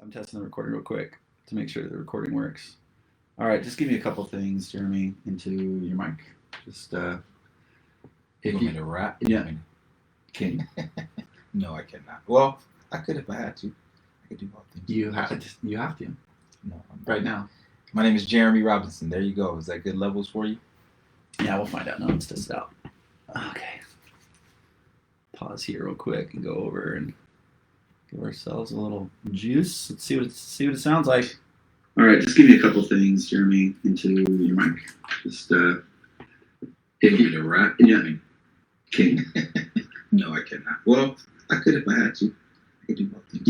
I'm testing the recording real quick to make sure the recording works. All right, just give me a couple things, Jeremy, into your mic. Just You want me to rap? Yeah. Can you? No, I cannot. Well, I could if I had to. I could do all things. You have to. No, Right now. My name is Jeremy Robinson. There you go. Is that good levels for you? Yeah, we'll find out. No, let's test it out. Okay. Pause here real quick and go over and give ourselves a little juice. Let's see what it sounds like. All right, just give me a couple things, Jeremy, into your mic. Just You want me to rap? Yeah. Can you? No, I cannot. Well, I could if I had to. I could do all things.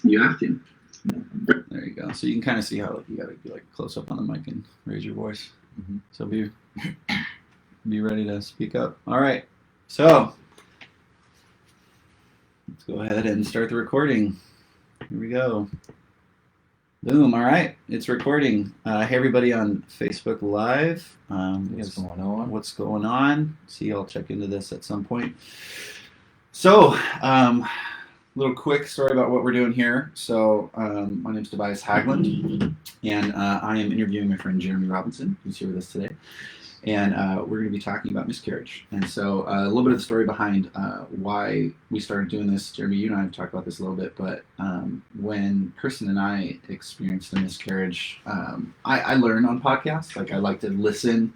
You have to. No. There you go. So you can kind of see how you got to be like close up on the mic and raise your voice. Mm-hmm. So be ready to speak up. All right. So let's go ahead and start the recording. Here we go. Boom. All right. It's recording. Hey, everybody on Facebook Live. What's going on? What's going on? See, I'll check into this at some point. So, little quick story about what we're doing here. So, my name is Tobias Haglund, and I am interviewing my friend Jeremy Robinson, who's here with us today. And we're going to be talking about miscarriage. And so a little bit of the story behind why we started doing this. Jeremy, you and I have talked about this a little bit, but when Kristen and I experienced a miscarriage, I learn on podcasts. Like I like to listen.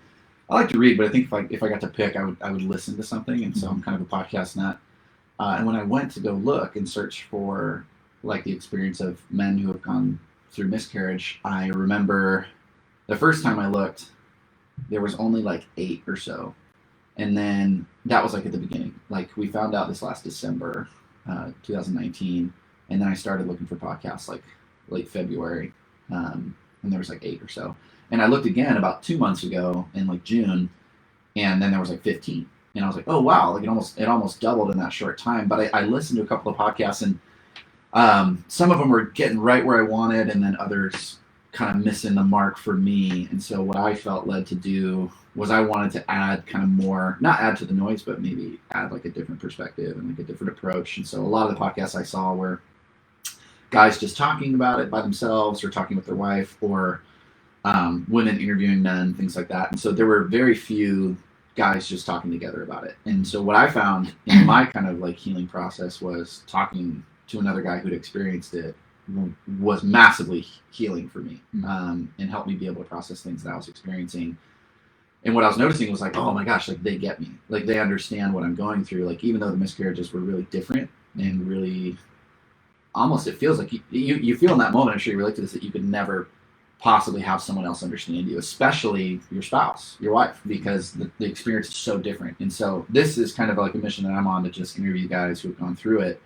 I like to read, but I think if I got to pick, I would listen to something. And so I'm kind of a podcast nut. And when I went to go look and search for like the experience of men who have gone through miscarriage, I remember the first time I looked, there was only like 8 or so. And then that was like at the beginning. Like we found out this last December, 2019. And then I started looking for podcasts like late February. And there was like 8 or so. And I looked again about 2 months ago in like June. And then there was like 15. And I was like, oh wow, like it almost doubled in that short time. But I listened to a couple of podcasts and some of them were getting right where I wanted. And then others kind of missing the mark for me. And so what I felt led to do was I wanted to add kind of more, not add to the noise, but maybe add like a different perspective and like a different approach. And so a lot of the podcasts I saw were guys just talking about it by themselves or talking with their wife or women interviewing men, things like that. And so there were very few guys just talking together about it. And so what I found in my kind of like healing process was talking to another guy who'd experienced it was massively healing for me and helped me be able to process things that I was experiencing. And what I was noticing was like, oh my gosh, like they get me. Like they understand what I'm going through. Like even though the miscarriages were really different and really almost it feels like you feel in that moment, I'm sure you relate to this, that you could never possibly have someone else understand you, especially your spouse, your wife, because the experience is so different. And so this is kind of like a mission that I'm on to just interview guys who have gone through it,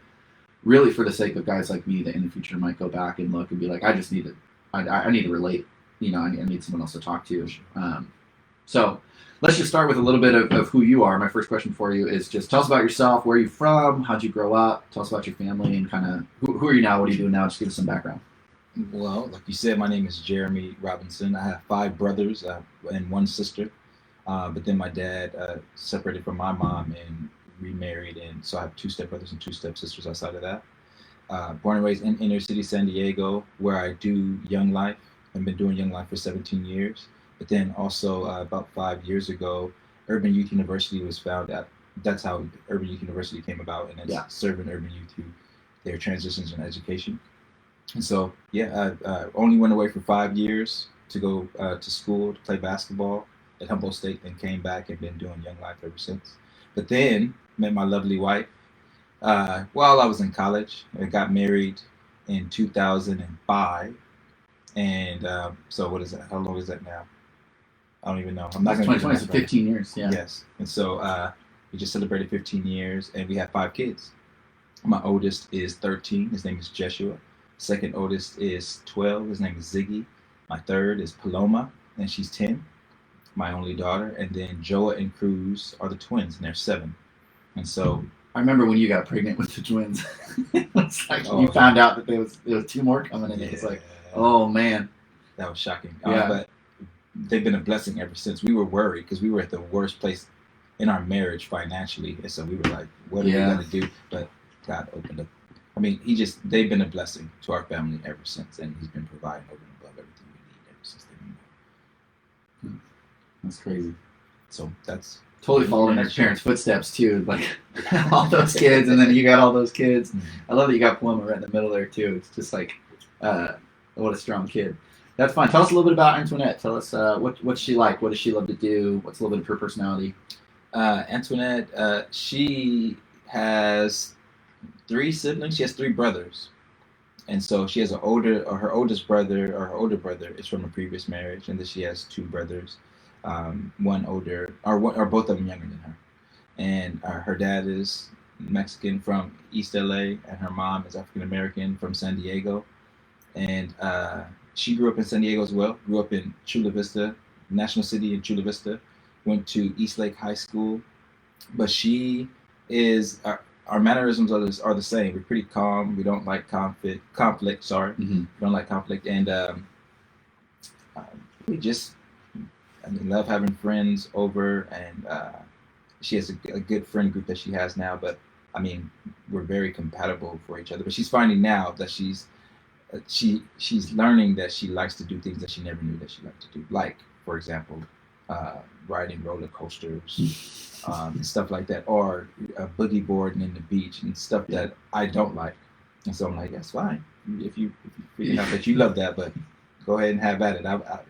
really for the sake of guys like me that in the future might go back and look and be like, I just need to, I need to relate, you know, I need someone else to talk to. So let's just start with a little bit of who you are. My first question for you is just tell us about yourself. Where are you from? How'd you grow up? Tell us about your family and kind of who are you now? What are you doing now? Just give us some background. Well, like you said, my name is Jeremy Robinson. I have 5 brothers and 1 sister. But then my dad separated from my mom and remarried, and so I have 2 stepbrothers and 2 stepsisters outside of that. Born and raised in inner city San Diego, where I do Young Life. I've been doing Young Life for 17 years. But then also about 5 years ago, Urban Youth University was founded. That's how Urban Youth University came about, and it's serving urban youth through their transitions in education. And so, I only went away for 5 years to go to school to play basketball at Humboldt State, then came back and been doing Young Life ever since. But then met my lovely wife while I was in college. I got married in 2005. And so what is that? How long is that now? I don't even know. I'm not going to 2020, so 15 years. Yeah. Yes. And so we just celebrated 15 years and we have 5 kids. My oldest is 13. His name is Jeshua. Second oldest is 12. His name is Ziggy. My third is Paloma, and she's 10. My only daughter. And then Joa and Cruz are the twins, and they're 7. And so I remember when you got pregnant with the twins. It's like you found out that there was 2 more coming in. It's like, oh man, that was shocking. Yeah. But they've been a blessing ever since. We were worried because we were at the worst place in our marriage financially, and so we were like, what are we gonna do? But God opened up I mean, they've been a blessing to our family ever since, and he's been providing over and above everything we need ever since they've been born. That's crazy. So that's Totally following your parents' footsteps too, like all those kids, and then you got all those kids. I love that you got Paloma right in the middle there too. It's just like, what a strong kid. That's fine. Tell us a little bit about Antoinette. Tell us what's she like? What does she love to do? What's a little bit of her personality? Antoinette, she has 3 siblings. She has 3 brothers, and so she has her older brother is from a previous marriage, and then she has 2 brothers. One older, or both of them younger than her, and her dad is Mexican from East LA, and her mom is African American from San Diego, and she grew up in San Diego as well. Grew up in Chula Vista, National City in Chula Vista. Went to East Lake High School, but she is our mannerisms are the same. We're pretty calm. We don't like conflict. Sorry, Mm-hmm. we don't like conflict, and we just. I mean, love having friends over, and she has a good friend group that she has now. But I mean, we're very compatible for each other. But she's finding now that she's learning that she likes to do things that she never knew that she liked to do. Like, for example, riding roller coasters, and stuff like that, or boogie boarding in the beach and stuff that I don't like. And so I'm like, that's fine if you figure out that you love that, but. Go ahead and have at it.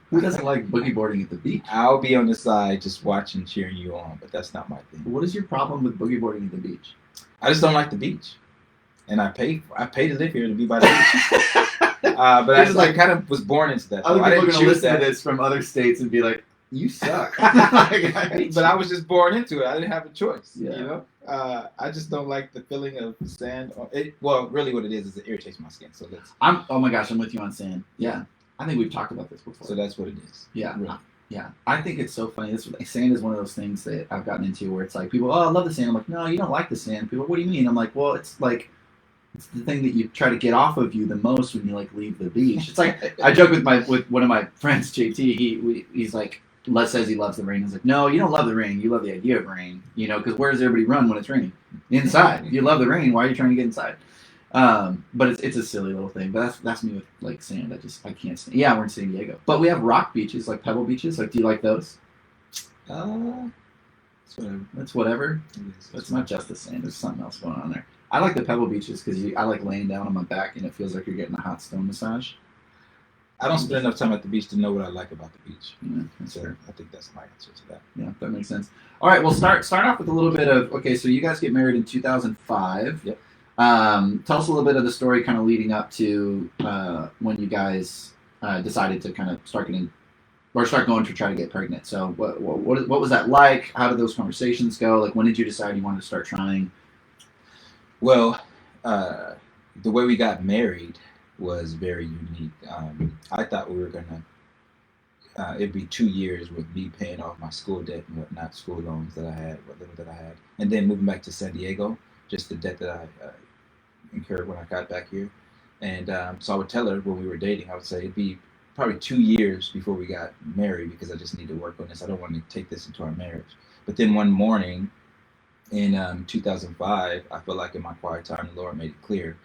Who doesn't like boogie boarding at the beach? I'll be on the side just watching, cheering you on, but that's not my thing. What is your problem with boogie boarding at the beach? I just don't like the beach, and I pay to live here to be by the beach. But I kind of was born into that. Other I people are didn't going to choose listen that. to this from other states and be like, "You suck." But I was just born into it. I didn't have a choice. Yeah. You know, I just don't like the feeling of sand. Well, really, what it is it irritates my skin. So that's. Oh my gosh, I'm with you on sand. Yeah. I think we've talked about this before. So that's what it is. Yeah. Really. Yeah. I think it's so funny. Sand is one of those things that I've gotten into where it's like people, I love the sand. I'm like, no, you don't like the sand. People, what do you mean? I'm like, well, it's the thing that you try to get off of you the most when you like leave the beach. It's like I joke with one of my friends, JT. He's like, Les says he loves the rain. I was like, no, you don't love the rain. You love the idea of rain. You know, because where does everybody run when it's raining? Inside. You love the rain. Why are you trying to get inside? But it's a silly little thing. But that's me with like sand. I can't stand. Yeah, we're in San Diego, but we have rock beaches, like pebble beaches. Like, do you like those? It's whatever. That's whatever. It's not just the sand. There's something else going on there. I like the pebble beaches because I like laying down on my back and it feels like you're getting a hot stone massage. I don't spend enough time at the beach to know what I like about the beach. Yeah, that's So fair. I think that's my answer to that. Yeah, that makes sense. All right, well, start off with a little bit of so you guys get married in 2005. Yep. Tell us a little bit of the story kind of leading up to when you guys decided to kind of start going to try to get pregnant. So what was that like? How did those conversations go? Like, when did you decide you wanted to start trying? Well, the way we got married was very unique. I thought we were gonna it'd be 2 years with me paying off my school debt and whatnot, school loans that I had, and then moving back to San Diego, just the debt that I incurred when I got back here. And so I would tell her when we were dating, I would say it'd be probably 2 years before we got married because I just need to work on this. I don't want to take this into our marriage. But then one morning in 2005, I felt like in my quiet time, the Lord made it clear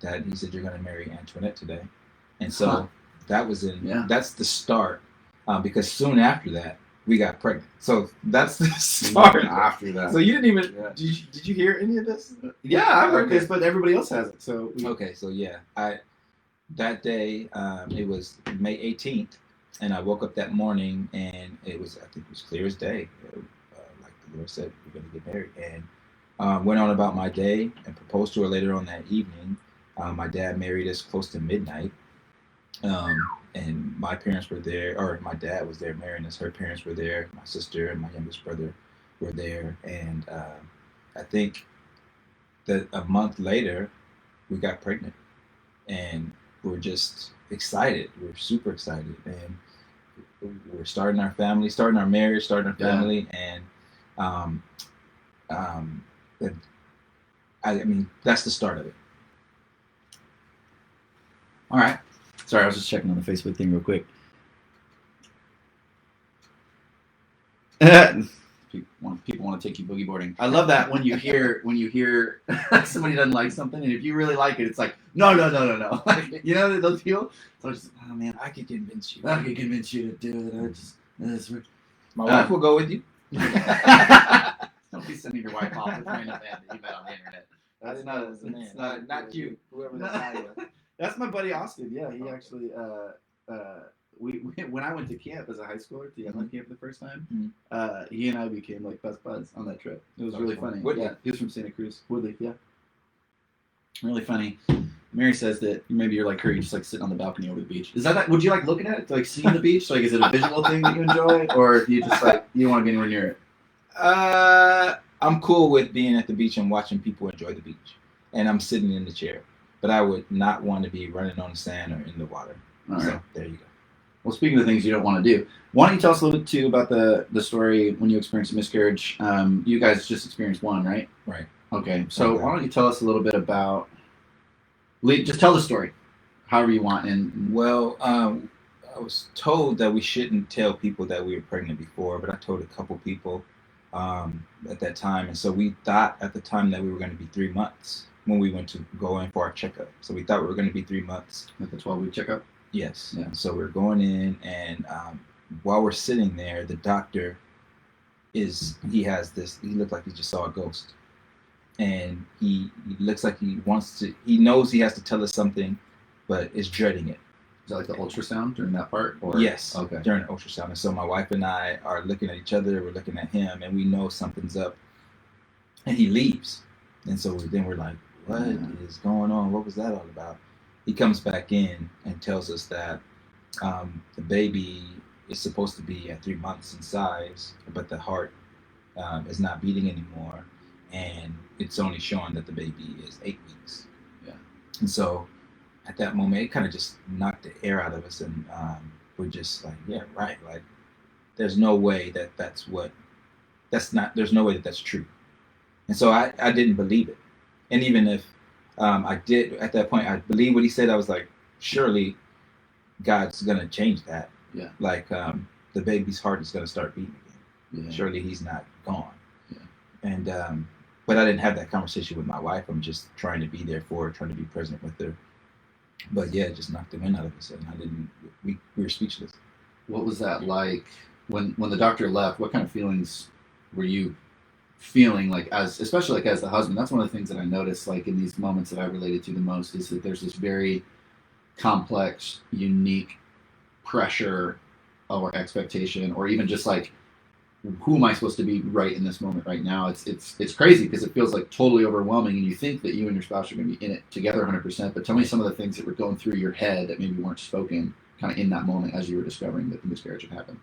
that He said, "You're going to marry Antoinette today." And so that's the start. Because soon after that, we got pregnant. So that's the start. After that. So you didn't even did you hear any of this? Yeah, I've heard this, but everybody else has it. So Okay, so yeah, that day it was May 18th, and I woke up that morning and I think it was clear as day. Like the Lord said, we're going to get married, and went on about my day and proposed to her later on that evening. My dad married us close to midnight. And my parents were there, or my dad was there marrying us. Her parents were there. My sister and my youngest brother were there. And I think that a month later, we got pregnant. And we're just excited. We're super excited. And we're starting our family, starting our marriage, starting our family. And I mean, that's the start of it. all right. Sorry, I was just checking on the Facebook thing real quick. people want to take you boogie boarding. I love that when you hear somebody doesn't like something, and if you really like it, it's like no. Like, you know those people. So it's just, oh man, I could convince you. I can convince you to do it. I just My wife will go with you. Don't be sending your wife off with random man that you met on the internet. That's not you. Whoever that's hired. That's my buddy Austin. Yeah, he actually. We when I went to camp as a high schooler to Youngland camp the first time, he and I became like best buds on that trip. It was really funny. Woodley. Yeah, he was from Santa Cruz. Woodley, yeah. Really funny. Mary says that maybe you're like her, you just like sitting on the balcony over the beach. Is that would you like looking at it, like seeing the beach? Like, is it a visual thing that you enjoy, or do you just like you don't want to be anywhere near it? I'm cool with being at the beach and watching people enjoy the beach, and I'm sitting in the chair. But I would not want to be running on the sand or in the water. All right. So there you go. Well, speaking of things you don't want to do, why don't you tell us a little bit too about the story when you experienced a miscarriage? You guys just experienced one, right? Right. Okay. So why don't you tell us a little bit about? Just tell the story, however you want. And well, I was told that we shouldn't tell people that we were pregnant before, but I told a couple people at that time, and so we thought at the time that we were going to be 3 months when we went to go in for our checkup. So we thought we were going to be 3 months. At the 12-week checkup. Yes. Yeah. So we're going in, and while we're sitting there, the doctor he looked like he just saw a ghost. And he looks like he knows he has to tell us something, but is dreading it. Is that like the ultrasound during that part? Or? Yes. Okay. During the ultrasound. And so my wife and I are looking at each other, we're looking at him, and we know something's up. And he leaves. And so then we're like, what is going on? What was that all about? He comes back in and tells us that the baby is supposed to be at 3 months in size, but the heart is not beating anymore, and it's only showing that the baby is 8 weeks. Yeah. And so at that moment, it kind of just knocked the air out of us, and we're just like, yeah, right. Like, there's no way that's no way that's true. And so I didn't believe it. And even if I did, at that point, I believe what he said, I was like, surely God's going to change that. Yeah. Like, the baby's heart is going to start beating again. Yeah. Surely he's not gone. Yeah. And, but I didn't have that conversation with my wife. I'm just trying to be there for her, trying to be present with her. But yeah, it just knocked the wind out of us, and we were speechless. What was that like when the doctor left? What kind of feelings were you feeling, like, especially like as the husband? That's one of the things that I noticed, like in these moments that I related to the most, is that there's this very complex, unique pressure or expectation, or even just like, who am I supposed to be right in this moment right now? It's crazy because it feels like totally overwhelming, and you think that you and your spouse are going to be in it together 100%. But tell me some of the things that were going through your head that maybe weren't spoken kind of in that moment as you were discovering that the miscarriage had happened.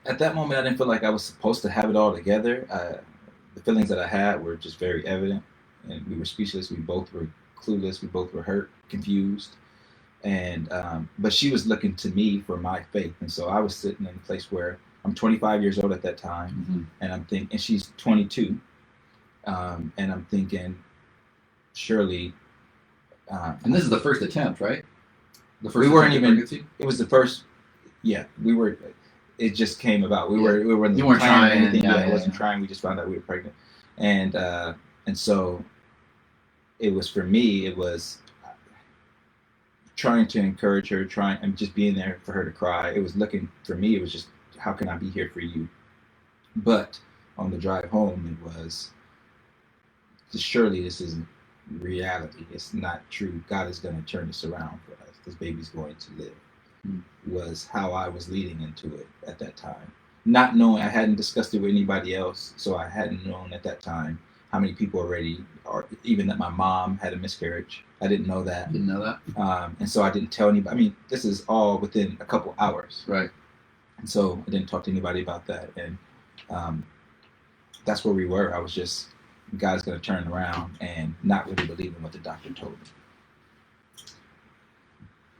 At that moment, I didn't feel like I was supposed to have it all together. The feelings that I had were just very evident, and we were speechless. We both were clueless. We both were hurt, confused. And but she was looking to me for my faith, and so I was sitting in a place where I'm 25 years old at that time, and I'm thinking, and she's 22, and I'm thinking, surely. And this is the first attempt, right? The first. We weren't even. Pregnancy? It was the first. Yeah, we were. It just came about. We weren't You weren't trying anything. Yeah, I wasn't trying. We just found out we were pregnant, and so it was, for me, it was trying to encourage her, and just being there for her to cry. It was looking, for me, it was just, how can I be here for you? But on the drive home, it was, surely this isn't reality. It's not true. God is going to turn this around for us. This baby's going to live. Was how I was leading into it at that time. Not knowing, I hadn't discussed it with anybody else, so I hadn't known at that time how many people already, or even that my mom had a miscarriage. I didn't know that. Didn't know that. And so I didn't tell anybody. I mean, this is all within a couple hours. Right. And so I didn't talk to anybody about that. And that's where we were. I was just, God's going to turn around, and not really believing what the doctor told me.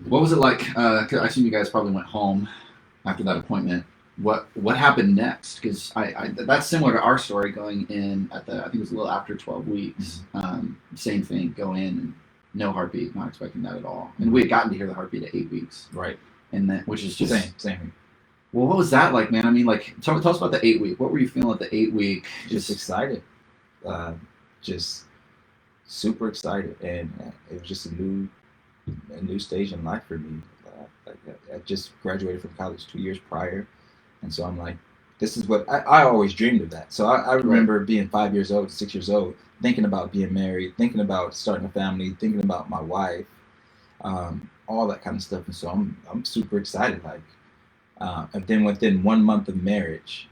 What was it like? 'Cause I assume you guys probably went home after that appointment. What happened next? Because I that's similar to our story going in at I think it was a little after 12 weeks. Same thing, go in and no heartbeat, not expecting that at all. And we had gotten to hear the heartbeat at 8 weeks. Right. And then, which is just Same. Well, what was that like, man? I mean, like, tell us about the 8 week. What were you feeling at the 8 week? Just excited, just super excited, and it was just a new stage in life for me. I just graduated from college 2 years prior, and so I'm like, this is what I always dreamed of that. So I remember being 5 years old, 6 years old, thinking about being married, thinking about starting a family, thinking about my wife, all that kind of stuff. And so I'm super excited. Like, and then within 1 month of marriage,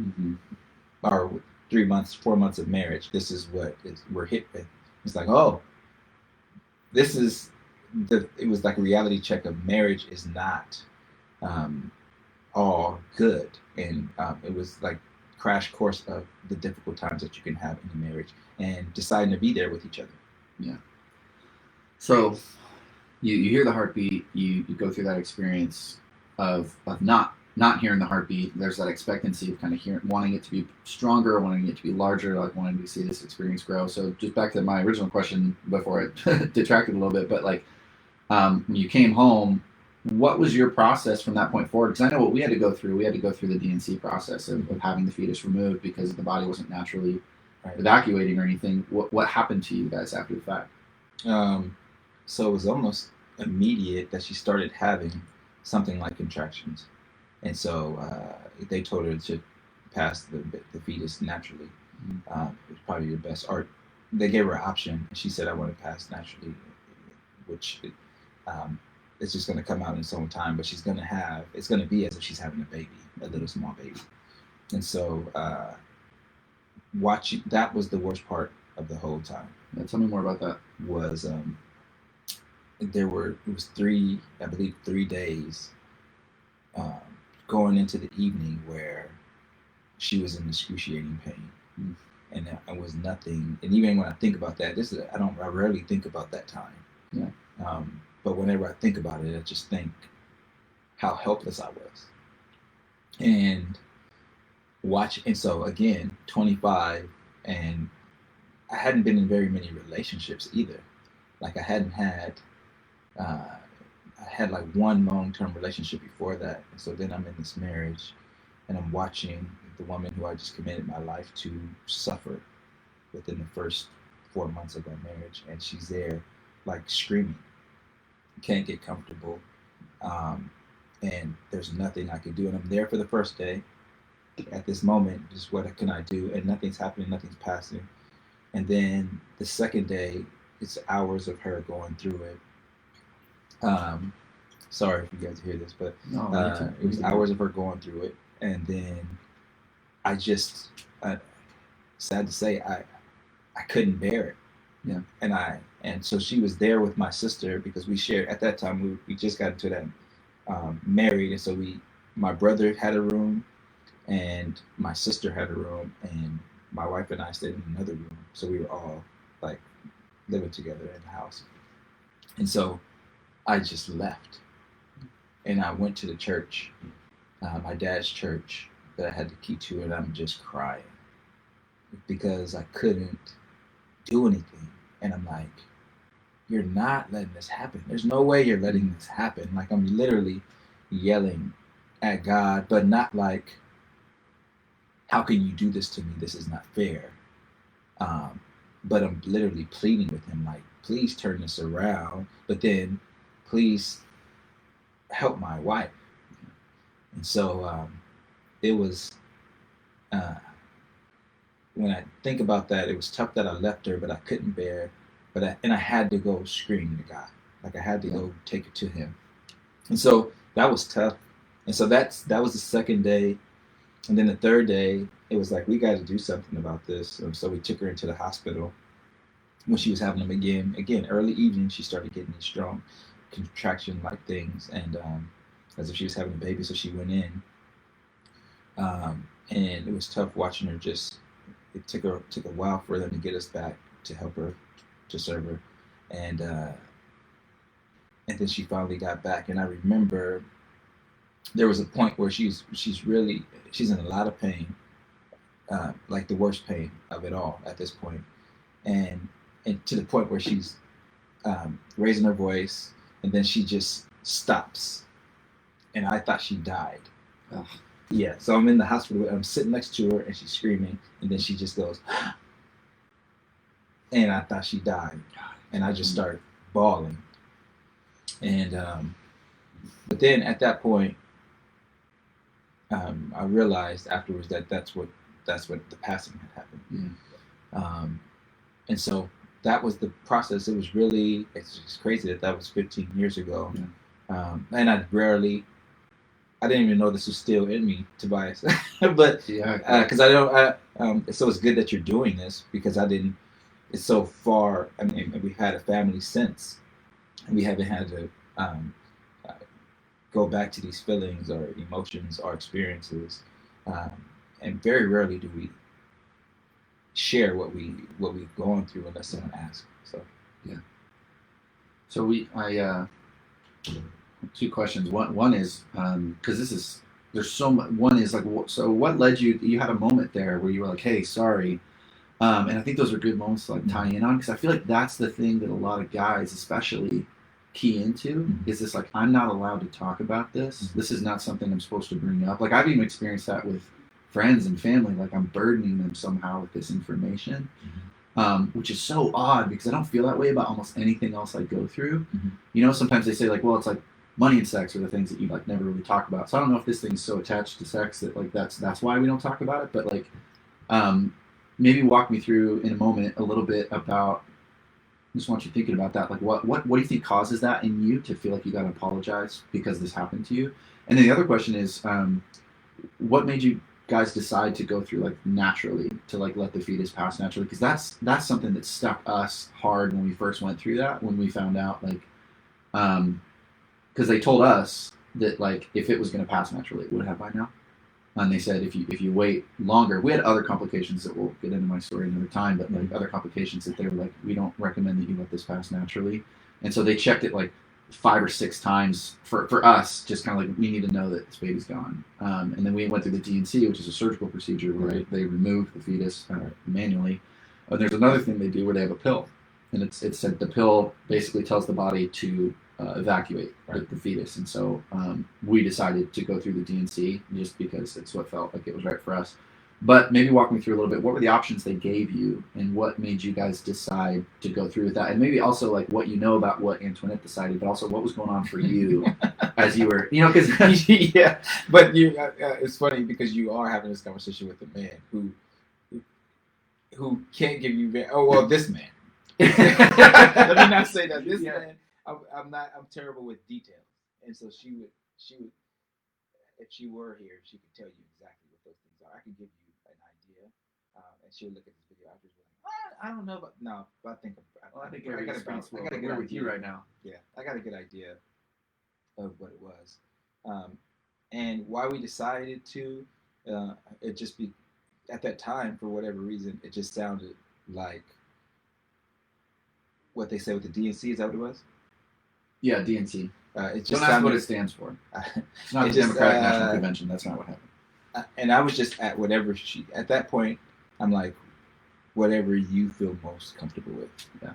or 3 months, 4 months of marriage, this is what we're hit with. It's like, oh, this is it was like a reality check of marriage is not all good, and it was like crash course of the difficult times that you can have in a marriage, and deciding to be there with each other. Yeah. So you hear the heartbeat, you go through that experience of not hearing the heartbeat. There's that expectancy of kind of wanting it to be stronger, wanting it to be larger, like wanting to see this experience grow. So just back to my original question before I detracted a little bit, but like when you came home, what was your process from that point forward? Because I know what we had to go through. We had to go through the DNC process of having the fetus removed because the body wasn't naturally evacuating or anything. What happened to you guys after the fact? So it was almost immediate that she started having something like contractions, and so they told her to pass the fetus naturally. It's probably the best. Or they gave her an option, and she said, "I want to pass naturally," which it's just going to come out in its own time. But it's going to be as if she's having a baby, a little small baby. And so watching that was the worst part of the whole time. Yeah, tell me more about that. Was it was 3 days going into the evening where she was in excruciating pain, and it was nothing. And even when I think about that, I rarely think about that time. Yeah. But whenever I think about it, I just think how helpless I was. And so again, 25, and I hadn't been in very many relationships either. Like I had like one long-term relationship before that. And so then I'm in this marriage, and I'm watching the woman who I just committed my life to suffer within the first 4 months of our marriage. And she's there like screaming, can't get comfortable. And there's nothing I can do. And I'm there for the first day. At this moment, just what can I do? And nothing's happening, nothing's passing. And then the second day, it's hours of her going through it. Sorry if you guys hear this, but it was hours of her going through it. And then I just, sad to say, I couldn't bear it. Yeah. And so she was there with my sister, because we shared, at that time, we just got into that married. And so my brother had a room, and my sister had a room, and my wife and I stayed in another room. So we were all like living together in the house. And so I just left, and I went to the church, my dad's church that I had the key to, and I'm just crying because I couldn't do anything. And I'm like, you're not letting this happen. There's no way you're letting this happen. Like, I'm literally yelling at God, but not like, how can you do this to me? This is not fair. But I'm literally pleading with him, like, please turn this around, but then please help my wife. And so it was, when I think about that, it was tough that I left her, but I couldn't bear, and I had to go scream to God. Like, I had to go take it to him. And so that was tough. And so that was the second day. And then the third day, it was like, we got to do something about this. And so we took her into the hospital when she was having them again. Again, early evening, she started getting these strong contraction-like things, and as if she was having a baby. So she went in, and it was tough watching her. It took a while for them to get us back to help her, to serve her, and then she finally got back. And I remember there was a point where she's in a lot of pain, like the worst pain of it all at this point, and to the point where she's raising her voice, and then she just stops, and I thought she died. Yeah, so I'm in the hospital. I'm sitting next to her, and she's screaming, and then she just goes, and I thought she died, and I just started bawling. And but then at that point, I realized afterwards that that's what the passing had happened. Yeah. And so that was the process. It was really, it's just crazy that was 15 years ago. Yeah. And I didn't even know this was still in me, Tobias. But Yeah, because I don't, so it's good that you're doing this, because I didn't. It's so far. I mean, we've had a family since, and we haven't had to uh, go back to these feelings or emotions or experiences, and very rarely do we share what we've gone through unless someone asks. So yeah. So two questions. One is because there's so much. One is like, so what led you? You had a moment there where you were like, "Hey, sorry," and I think those are good moments to like tie in on, because I feel like that's the thing that a lot of guys, especially, key into is this, like, I'm not allowed to talk about this. This is not something I'm supposed to bring up. Like, I've even experienced that with friends and family. Like, I'm burdening them somehow with this information, which is so odd because I don't feel that way about almost anything else I go through. You know, sometimes they say like, well, it's like money and sex are the things that you like never really talk about. So I don't know if this thing's so attached to sex that like that's why we don't talk about it. But like, maybe walk me through in a moment a little bit about. I just want you thinking about that. Like, what do you think causes that in you to feel like you got to apologize because this happened to you? And then the other question is, what made you guys decide to go through like naturally to like let the fetus pass naturally? Because that's something that stuck us hard when we first went through that. When we found out, like, because they told us that like if it was going to pass naturally, it would have by now. And they said if you wait longer, we had other complications that we'll get into my story another time, but like other complications that they were like, we don't recommend that you let this pass naturally. And so they checked it like 5 or 6 times for us, just kind of like, we need to know that this baby's gone. And then we went through the D&C, which is a surgical procedure where they remove the fetus manually. And there's another thing they do where they have a pill, and it said the pill basically tells the body to evacuate the fetus. And so we decided to go through the D&C just because it's what felt like it was right for us. But maybe walk me through a little bit. What were the options they gave you, and what made you guys decide to go through with that? And maybe also like what you know about what Antoinette decided, but also what was going on for you as you were, you know, because yeah. But you, it's funny because you are having this conversation with a man who can't give you. This man. Let me not say that. This man. I'm terrible with details, and so she would, if she were here, she could tell you exactly what those things are. I could give you an idea, and she would look at this video afterwards and be like, I don't know, but no, but I think I got a good with you right now. Yeah, I got a good idea of what it was, and why we decided to. It just be at that time, for whatever reason, it just sounded like what they said with the D&C. Is that what it was? Yeah, D&C. It just don't ask what it stands for. It's not the Democratic National Convention. That's not what happened. And I was just at whatever at that point, I'm like, whatever you feel most comfortable with. Yeah.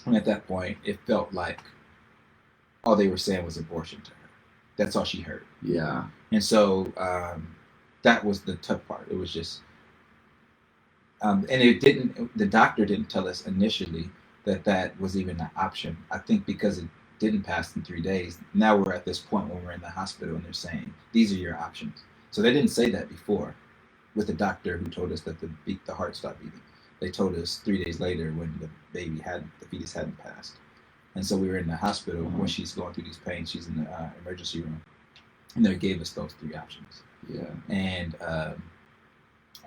And at that point, it felt like all they were saying was abortion to her. That's all she heard. Yeah. And so that was the tough part. It was just, and the doctor didn't tell us initially that was even an option. I think because it didn't pass in 3 days. Now we're at this point when we're in the hospital and they're saying, these are your options. So they didn't say that before with the doctor who told us that the heart stopped beating. They told us 3 days later when the fetus hadn't passed. And so we were in the hospital when she's going through these pains. She's in the emergency room. And they gave us those 3 options. Yeah. And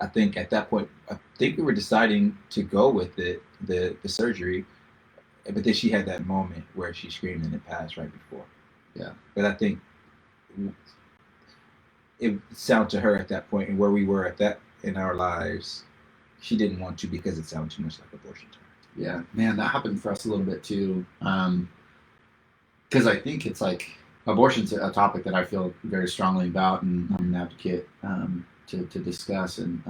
I think at that point, we were deciding to go with the surgery. But then she had that moment where she screamed and it passed right before. Yeah. But I think it sounded to her at that point, and where we were at that in our lives, she didn't want to because it sounded too much like abortion to her. Yeah, man, that happened for us a little bit too. Because I think it's like abortion's a topic that I feel very strongly about, and I'm an advocate to discuss. And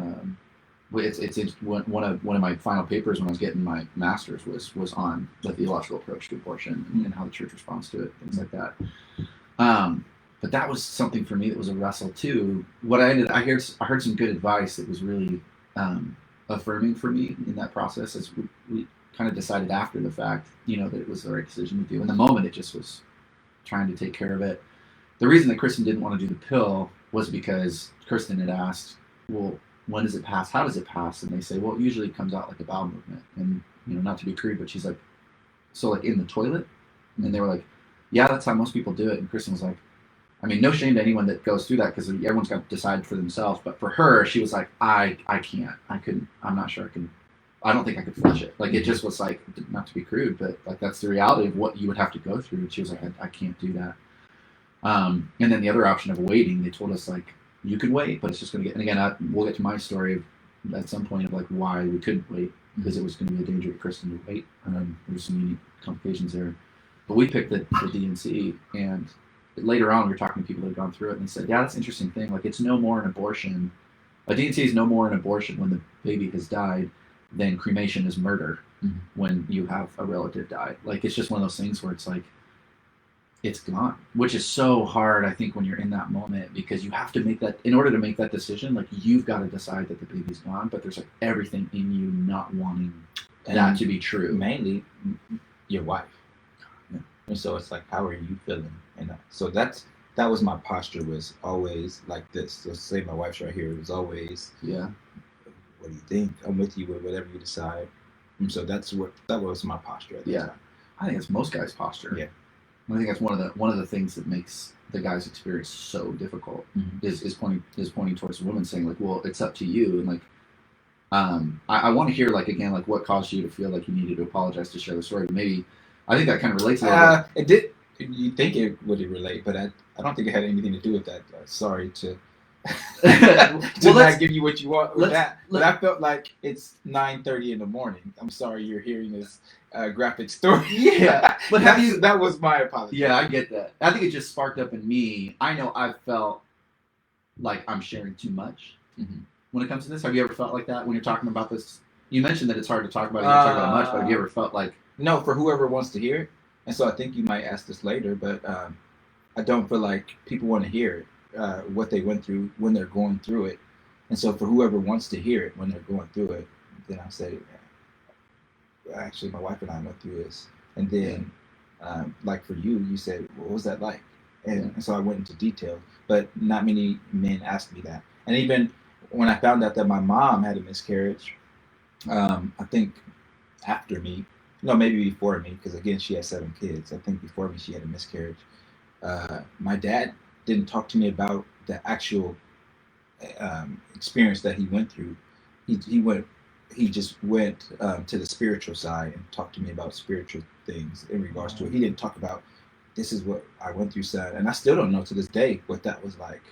it's one of my final papers when I was getting my master's was on the theological approach to abortion and how the church responds to it, things like that. but that was something for me that was a wrestle too. I heard some good advice that was really affirming for me in that process as we kind of decided after the fact, that it was the right decision to do. In the moment, it just was trying to take care of it. The reason that Kristen didn't want to do the pill was because Kristen had asked, well, when does it pass? How does it pass? And they say, well, it usually comes out like a bowel movement. And, not to be crude, but she's like, so like in the toilet? And they were like, yeah, that's how most people do it. And Kristen was like, I mean, no shame to anyone that goes through that because everyone's got to decide for themselves. But for her, she was like, I can't. I couldn't. I'm not sure I can. I don't think I could flush it. Like, it just was like, not to be crude, but like that's the reality of what you would have to go through. And she was like, I can't do that. And then the other option of waiting, they told us like, you could wait, but it's just going to get, and again, we'll get to my story of, at some point of like why we couldn't wait, because it was going to be a danger to Kristen to wait. There's some unique complications there. But we picked the DNC, and later on we were talking to people that had gone through it, and they said, yeah, that's an interesting thing. Like, it's no more an abortion. A DNC is no more an abortion when the baby has died than cremation is murder when you have a relative die. Like, it's just one of those things where it's like, it's gone, which is so hard, I think, when you're in that moment, because you have to make that, in order to make that decision, like, you've got to decide that the baby's gone, but there's like everything in you not wanting that to be true. Mainly your wife. Yeah. And so it's like, how are you feeling? And so that was my posture, was always like this. Let's say my wife's right here. It was always, yeah, what do you think? I'm with you with whatever you decide. And so that was my posture at the time. I think it's most guys' posture. Yeah. I think that's one of the things that makes the guy's experience so difficult is pointing towards the woman, saying like, well, it's up to you. And like, I want to hear like, again, like what caused you to feel like you needed to apologize to share the story. But maybe I think that kind of relates a little bit. It did. You think it would relate, but I don't think it had anything to do with that. Sorry to not give you what you want with that. But I felt like it's 9:30 in the morning. I'm sorry you're hearing this graphic story. Yeah, but that was my apology. Yeah, I get that. I think it just sparked up in me. I know I've felt like I'm sharing too much when it comes to this. Have you ever felt like that when you're talking about this? You mentioned that it's hard to talk about it. You don't talk about it much, but have you ever felt like... No, for whoever wants to hear it. And so I think you might ask this later, but I don't feel like people want to hear it. What they went through when they're going through it. And so for whoever wants to hear it when they're going through it, then I say, actually, my wife and I went through this. And then, like for you, you said, what was that like? And so I went into detail, but not many men asked me that. And even when I found out that my mom had a miscarriage, I think after me, no, maybe before me, because again, she had 7 kids. I think before me, she had a miscarriage. My dad didn't talk to me about the actual experience that he went through. He just went to the spiritual side and talked to me about spiritual things in regards to it. He didn't talk about, this is what I went through, son. And I still don't know to this day what that was like.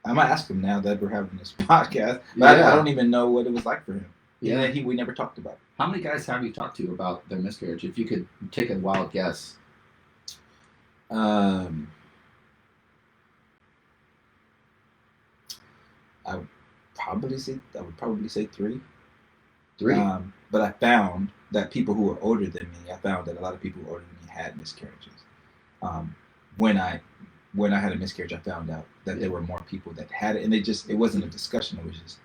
I might ask him now that we're having this podcast, but I don't even know what it was like for him. Yeah, we never talked about it. How many guys have you talked to about their miscarriage? If you could take a wild guess. I would probably say 3. 3. But I found that people who were older than me, I found that a lot of people who were older than me had miscarriages. When I had a miscarriage, I found out that there were more people that had it, and it wasn't a discussion. It was just,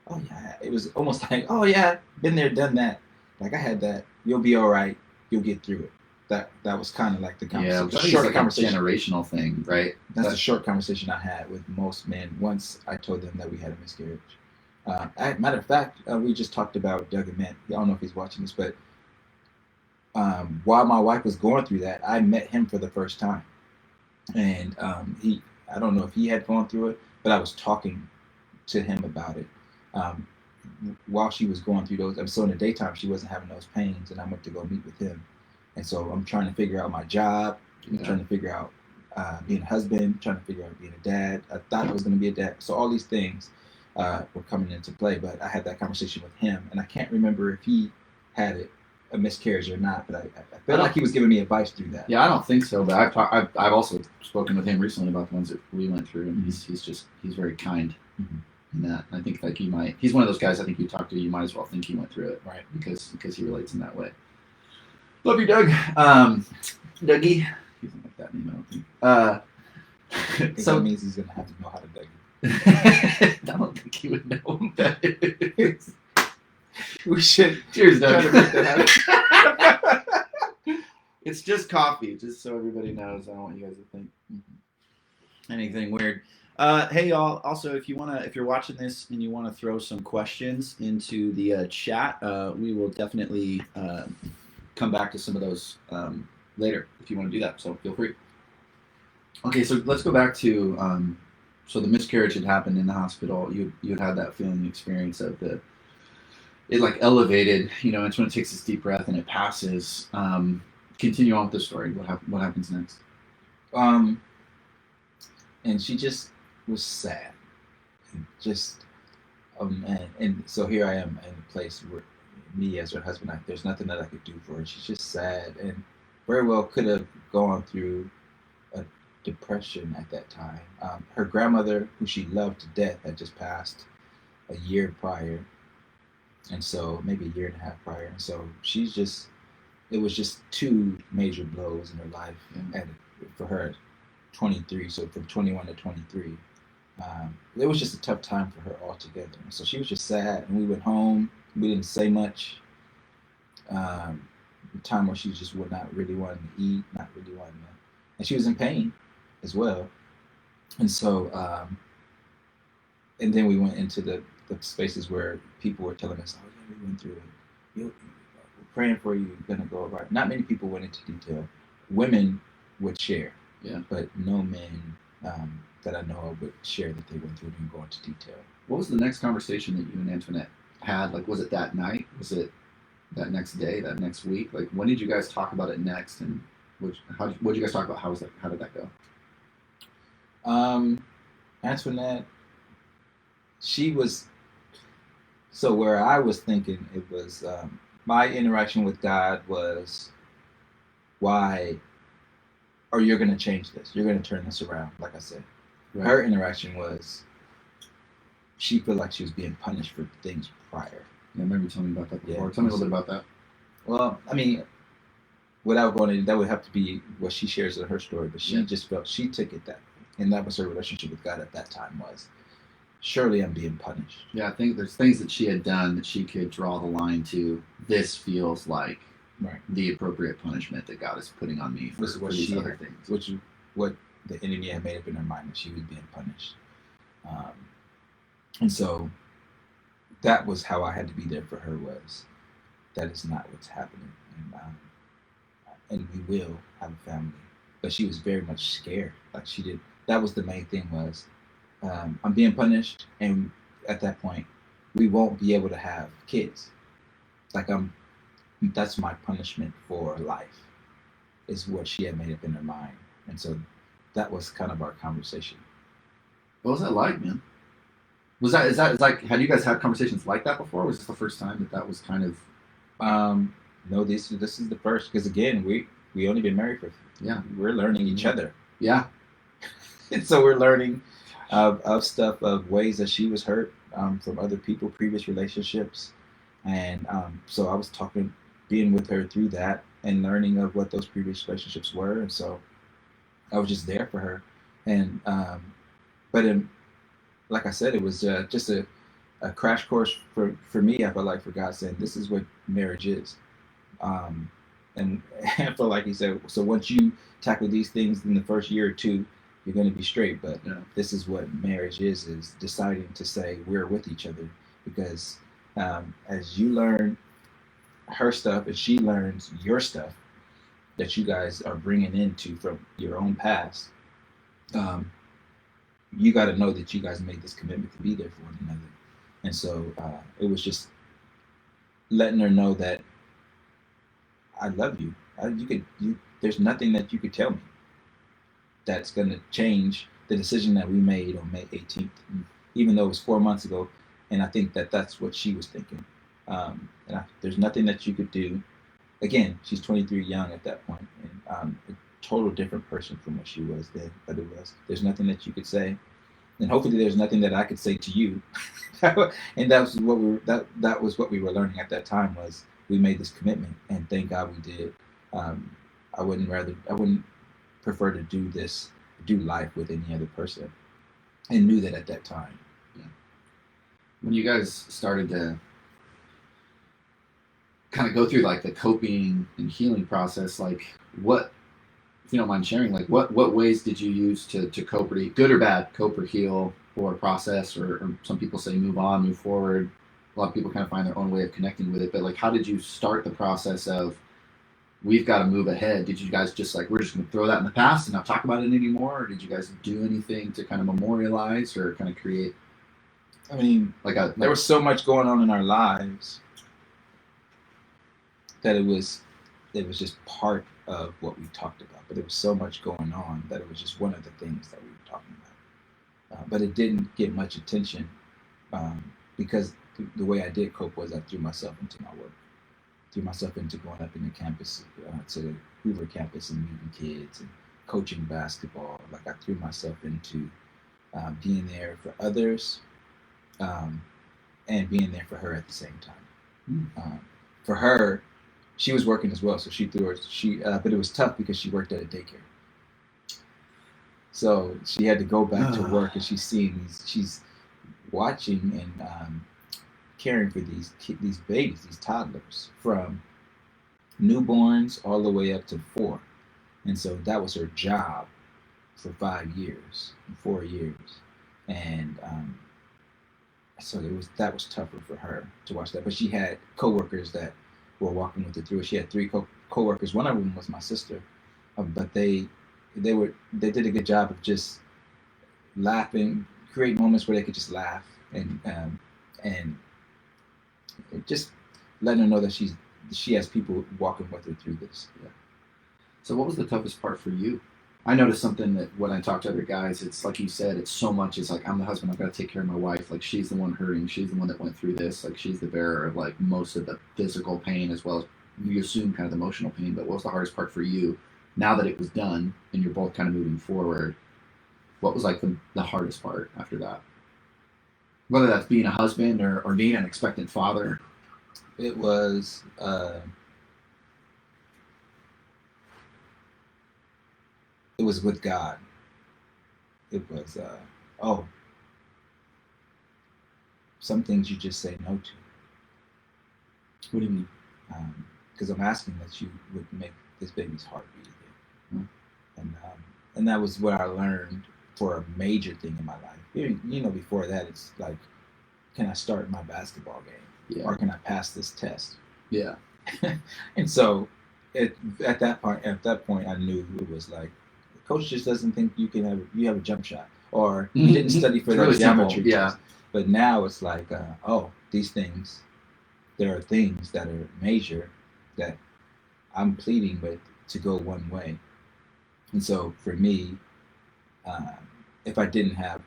oh yeah, it was almost like, oh yeah, been there, done that. Like, I had that. You'll be all right. You'll get through it. That was kind of like the conversation. Yeah, short like conversation. Generational thing, right? That's the short conversation I had with most men once I told them that we had a miscarriage. Matter of fact, we just talked about Doug Ament. I don't know if he's watching this, but while my wife was going through that, I met him for the first time. And I don't know if he had gone through it, but I was talking to him about it. While she was going through those, so in the daytime, she wasn't having those pains, and I went to go meet with him. And so I'm trying to figure out my job. I'm trying to figure out being a husband, trying to figure out being a dad. I thought I was going to be a dad. So all these things were coming into play, but I had that conversation with him, and I can't remember if he had a miscarriage or not, but I felt like he was giving me advice through that. Yeah, I don't think so, but I've also spoken with him recently about the ones that we went through, and he's very kind in that. And I think like he's one of those guys I think you talk to, you might as well think he went through it, right? Because he relates in that way. Love you, Doug. Dougie. He doesn't like that name, I don't think. Because So that means he's gonna have to know how to beg you. I don't think he would know what that is. We should Cheers, try Doug. to make that happen. It's just coffee, just so everybody knows. I don't want you guys to think anything weird. Hey y'all. Also, if you're watching this and you want to throw some questions into the chat, we will definitely come back to some of those later if you want to do that. So feel free. Okay, so let's go back to so the miscarriage had happened in the hospital. You had that feeling, the experience of it like elevated. It's when it takes this deep breath and it passes. Continue on with the story. What happens next? And she just was sad. Just, oh man. And so here I am in a place where me as her husband, there's nothing that I could do for her. She's just sad and very well could have gone through a depression at that time. Her grandmother, who she loved to death, had just passed a year prior. And so maybe a year and a half prior. And so it was just two major blows in her life. And for her, 23, so from 21 to 23. It was just a tough time for her altogether. And so she was just sad, and we went home. We didn't say much. The time where she just would not really want to eat, not really wanting to, and she was in pain as well. And so, and then we went into the spaces where people were telling us, "Oh yeah, we went through it. We're praying for you. You're gonna go all right." Not many people went into detail. Women would share. Yeah. But no men that I know of would share that they went through it and go into detail. What was the next conversation that you and Antoinette had? Like, was it that night? Was it that next day? That next week? Like, when did you guys talk about it next? And what did you guys talk about? How did that go? Antoinette, she was. So where I was thinking, it was my interaction with God was, why? Or you're going to change this. You're going to turn this around, like I said. Right. Her interaction was, she felt like she was being punished for things prior. Yeah, I remember you telling me about that before. Yeah. Tell me a little bit about that. Well, I mean, without going into that, would have to be what she shares in her story. But she just felt, she took it that way. And that was her relationship with God at that time was, surely I'm being punished. Yeah, I think there's things that she had done that she could draw the line to. This feels like the appropriate punishment that God is putting on me for these other things. Which is what the enemy had made up in her mind, that she was being punished. And so that was how I had to be there for her, was that is not what's happening. And we will have a family. But she was very much scared. Like that was the main thing was, I'm being punished, and at that point, we won't be able to have kids. That's my punishment for life, is what she had made up in her mind. And so that was kind of our conversation. What was that like, man? Is that like, had you guys had conversations like that before? Or was this the first time that was kind of? No, this is the first, because again, we only been married for, we're learning each other. Yeah. And so we're learning of stuff, of ways that she was hurt from other people, previous relationships. And so I was being with her through that and learning of what those previous relationships were. And so I was just there for her. And, like I said, it was just a crash course for me. I felt like, for God saying, this is what marriage is. And I felt like he said, so once you tackle these things in the first year or two, you're going to be straight. But this is what marriage is deciding to say we're with each other. Because as you learn her stuff and she learns your stuff that you guys are bringing into from your own past, you got to know that you guys made this commitment to be there for one another. And so it was just letting her know that I love you. There's nothing that you could tell me that's going to change the decision that we made on May 18th, even though it was 4 months ago. And I think that's what she was thinking. There's nothing that you could do. Again, she's 23, young at that point, and a total different person from what she was then. But there's nothing that you could say, and hopefully there's nothing that I could say to you. And that was what we were learning at that time, was we made this commitment, and thank God we did. I wouldn't prefer to do this do life with any other person, and knew that at that time. Yeah. When you guys started to kind of go through like the coping and healing process, like what, if you don't mind sharing, like what ways did you use to cope, or good or bad, cope or heal or process, or some people say move on, move forward. A lot of people kind of find their own way of connecting with it, but like how did you start the process of we've got to move ahead? Did you guys just like, we're just going to throw that in the past and not talk about it anymore? Or did you guys do anything to kind of memorialize or kind of create? I mean, there was so much going on in our lives that it was just part of what we talked about. But there was so much going on that it was just one of the things that we were talking about. But it didn't get much attention because the way I did cope was I threw myself into my work. Threw myself into going up in the campus, to the Hoover campus and meeting kids and coaching basketball. Like I threw myself into being there for others and being there for her at the same time. For her, she was working as well, so she threw her. But it was tough because she worked at a daycare, so she had to go back to work, and she's watching and caring for these babies, these toddlers, from newborns all the way up to 4. And so that was her job for 4 years. And so that was tougher for her to watch that. But she had coworkers that were walking with her through it. She had 3 coworkers. One of them was my sister, but they did a good job of just laughing, create moments where they could just laugh and just letting her know that she has people walking with her through this. Yeah. So what was the toughest part for you? I noticed something that when I talk to other guys, it's like you said, it's so much. It's like, I'm the husband, I've got to take care of my wife. Like she's the one hurting. She's the one that went through this. Like she's the bearer of like most of the physical pain as well as you assume kind of the emotional pain. But what was the hardest part for you now that it was done and you're both kind of moving forward? What was like the hardest part after that? Whether that's being a husband or being an expectant father. It was with God. It was some things you just say no to. What do you mean? Because I'm asking that you would make this baby's heart beat again. And that was what I learned for a major thing in my life. Before that, it's like, can I start my basketball game? Yeah. Or can I pass this test? Yeah. And so at that point, I knew it was like, the coach just doesn't think you have a jump shot, or you didn't study for that really geometry simple. test. But now it's like, these things, there are things that are major that I'm pleading with to go one way. And so for me, if I didn't have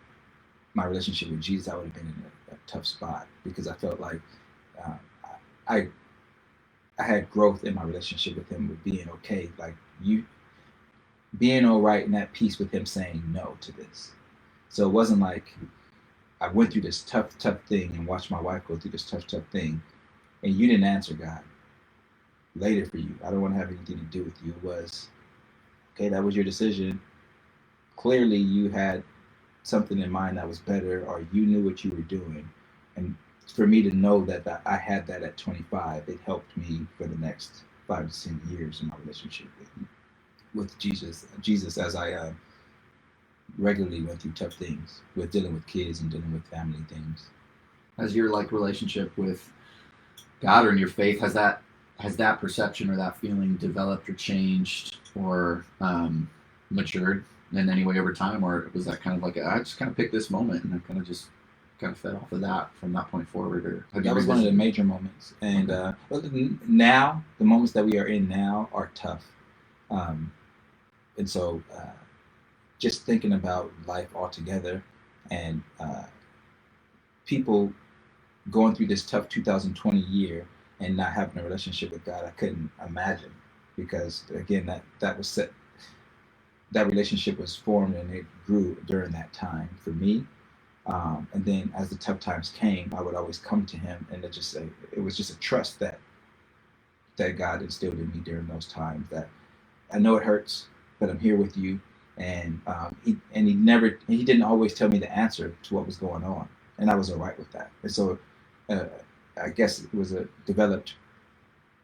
my relationship with Jesus, I would have been in a tough spot, because I felt like I had growth in my relationship with him, with being okay, like you being all right and at peace with him saying no to this. So it wasn't like I went through this tough thing and watched my wife go through this tough thing, and you didn't answer God. Later for you, I don't want to have anything to do with you. It was, okay, that was your decision. Clearly you had something in mind that was better, or you knew what you were doing. And for me to know that I had that at 25, it helped me for the next 5 to 10 years in my relationship with Jesus. As I regularly went through tough things with dealing with kids and dealing with family things. Has your relationship with God or in your faith, has that perception or that feeling developed or changed or matured in any way over time, or was that kind of like I just kind of picked this moment and I kind of fed off of that from that point forward? Or that was one of the major moments. And now the moments that we are in now are tough, and so just thinking about life altogether and people going through this tough 2020 year and not having a relationship with God, I couldn't imagine, because again that was set. That relationship was formed and it grew during that time for me. And then as the tough times came, I would always come to him, and it was just a trust that God instilled in me during those times, that I know it hurts, but I'm here with you. And he didn't always tell me the answer to what was going on, and I was all right with that. And so I guess it was developed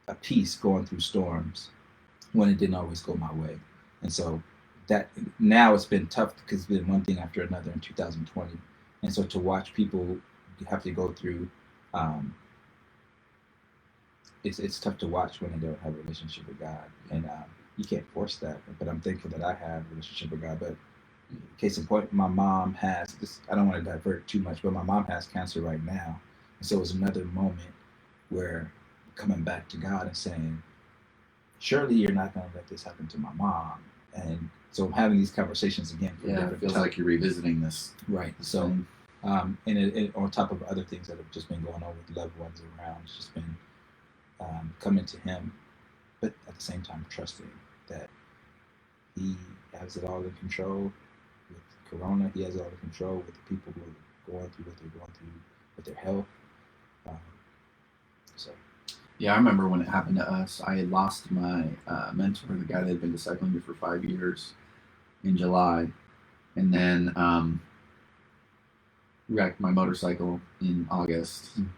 a peace going through storms when it didn't always go my way. And so that now it's been tough because it's been one thing after another in 2020. And so to watch people have to go through, it's tough to watch when they don't have a relationship with God. And you can't force that. But I'm thankful that I have a relationship with God. But case in point, my mom has this. I don't want to divert too much, but my mom has cancer right now. And so it was another moment where coming back to God and saying, surely you're not going to let this happen to my mom. And so I'm having these conversations again. It feels like you're revisiting this. Right. So, and on top of other things that have just been going on with loved ones around, it's just been coming to Him, but at the same time trusting that He has it all in control with Corona. He has it all in control with the people who are going through what they're going through with their health. So. Yeah, I remember when it happened to us. I had lost my mentor, the guy that had been discipling me for 5 years, in July, and then wrecked my motorcycle in August, and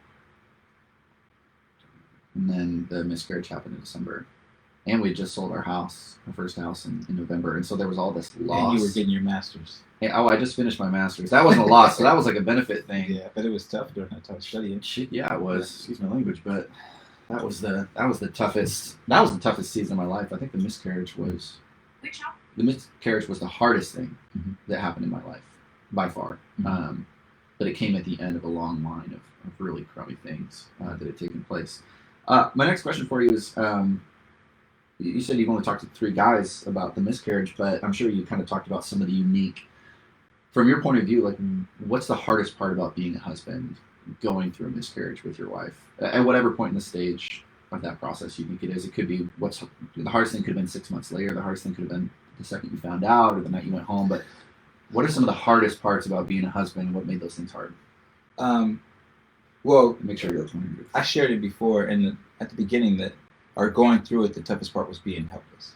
then the miscarriage happened in December, and we had just sold our house, our first house, in November, and so there was all this loss. And you were getting your master's. I just finished my master's. That wasn't a loss, so that was like a benefit thing. Yeah, but it was tough during that time studying. Yeah, it was. Excuse my language, but. That was the toughest season of my life. I think the miscarriage was the hardest thing that happened in my life by far. But it came at the end of a long line of really crummy things that had taken place. My next question for you is, you said you've only talked to 3 guys about the miscarriage, but I'm sure you kind of talked about some of the unique, from your point of view, like what's the hardest part about being a husband going through a miscarriage with your wife at whatever point in the stage of that process you think it is. It could be the hardest thing could have been 6 months later. The hardest thing could have been the second you found out or the night you went home. But what are some of the hardest parts about being a husband and what made those things hard? Well, make sure you're I shared it before at the beginning that going through it, the toughest part was being helpless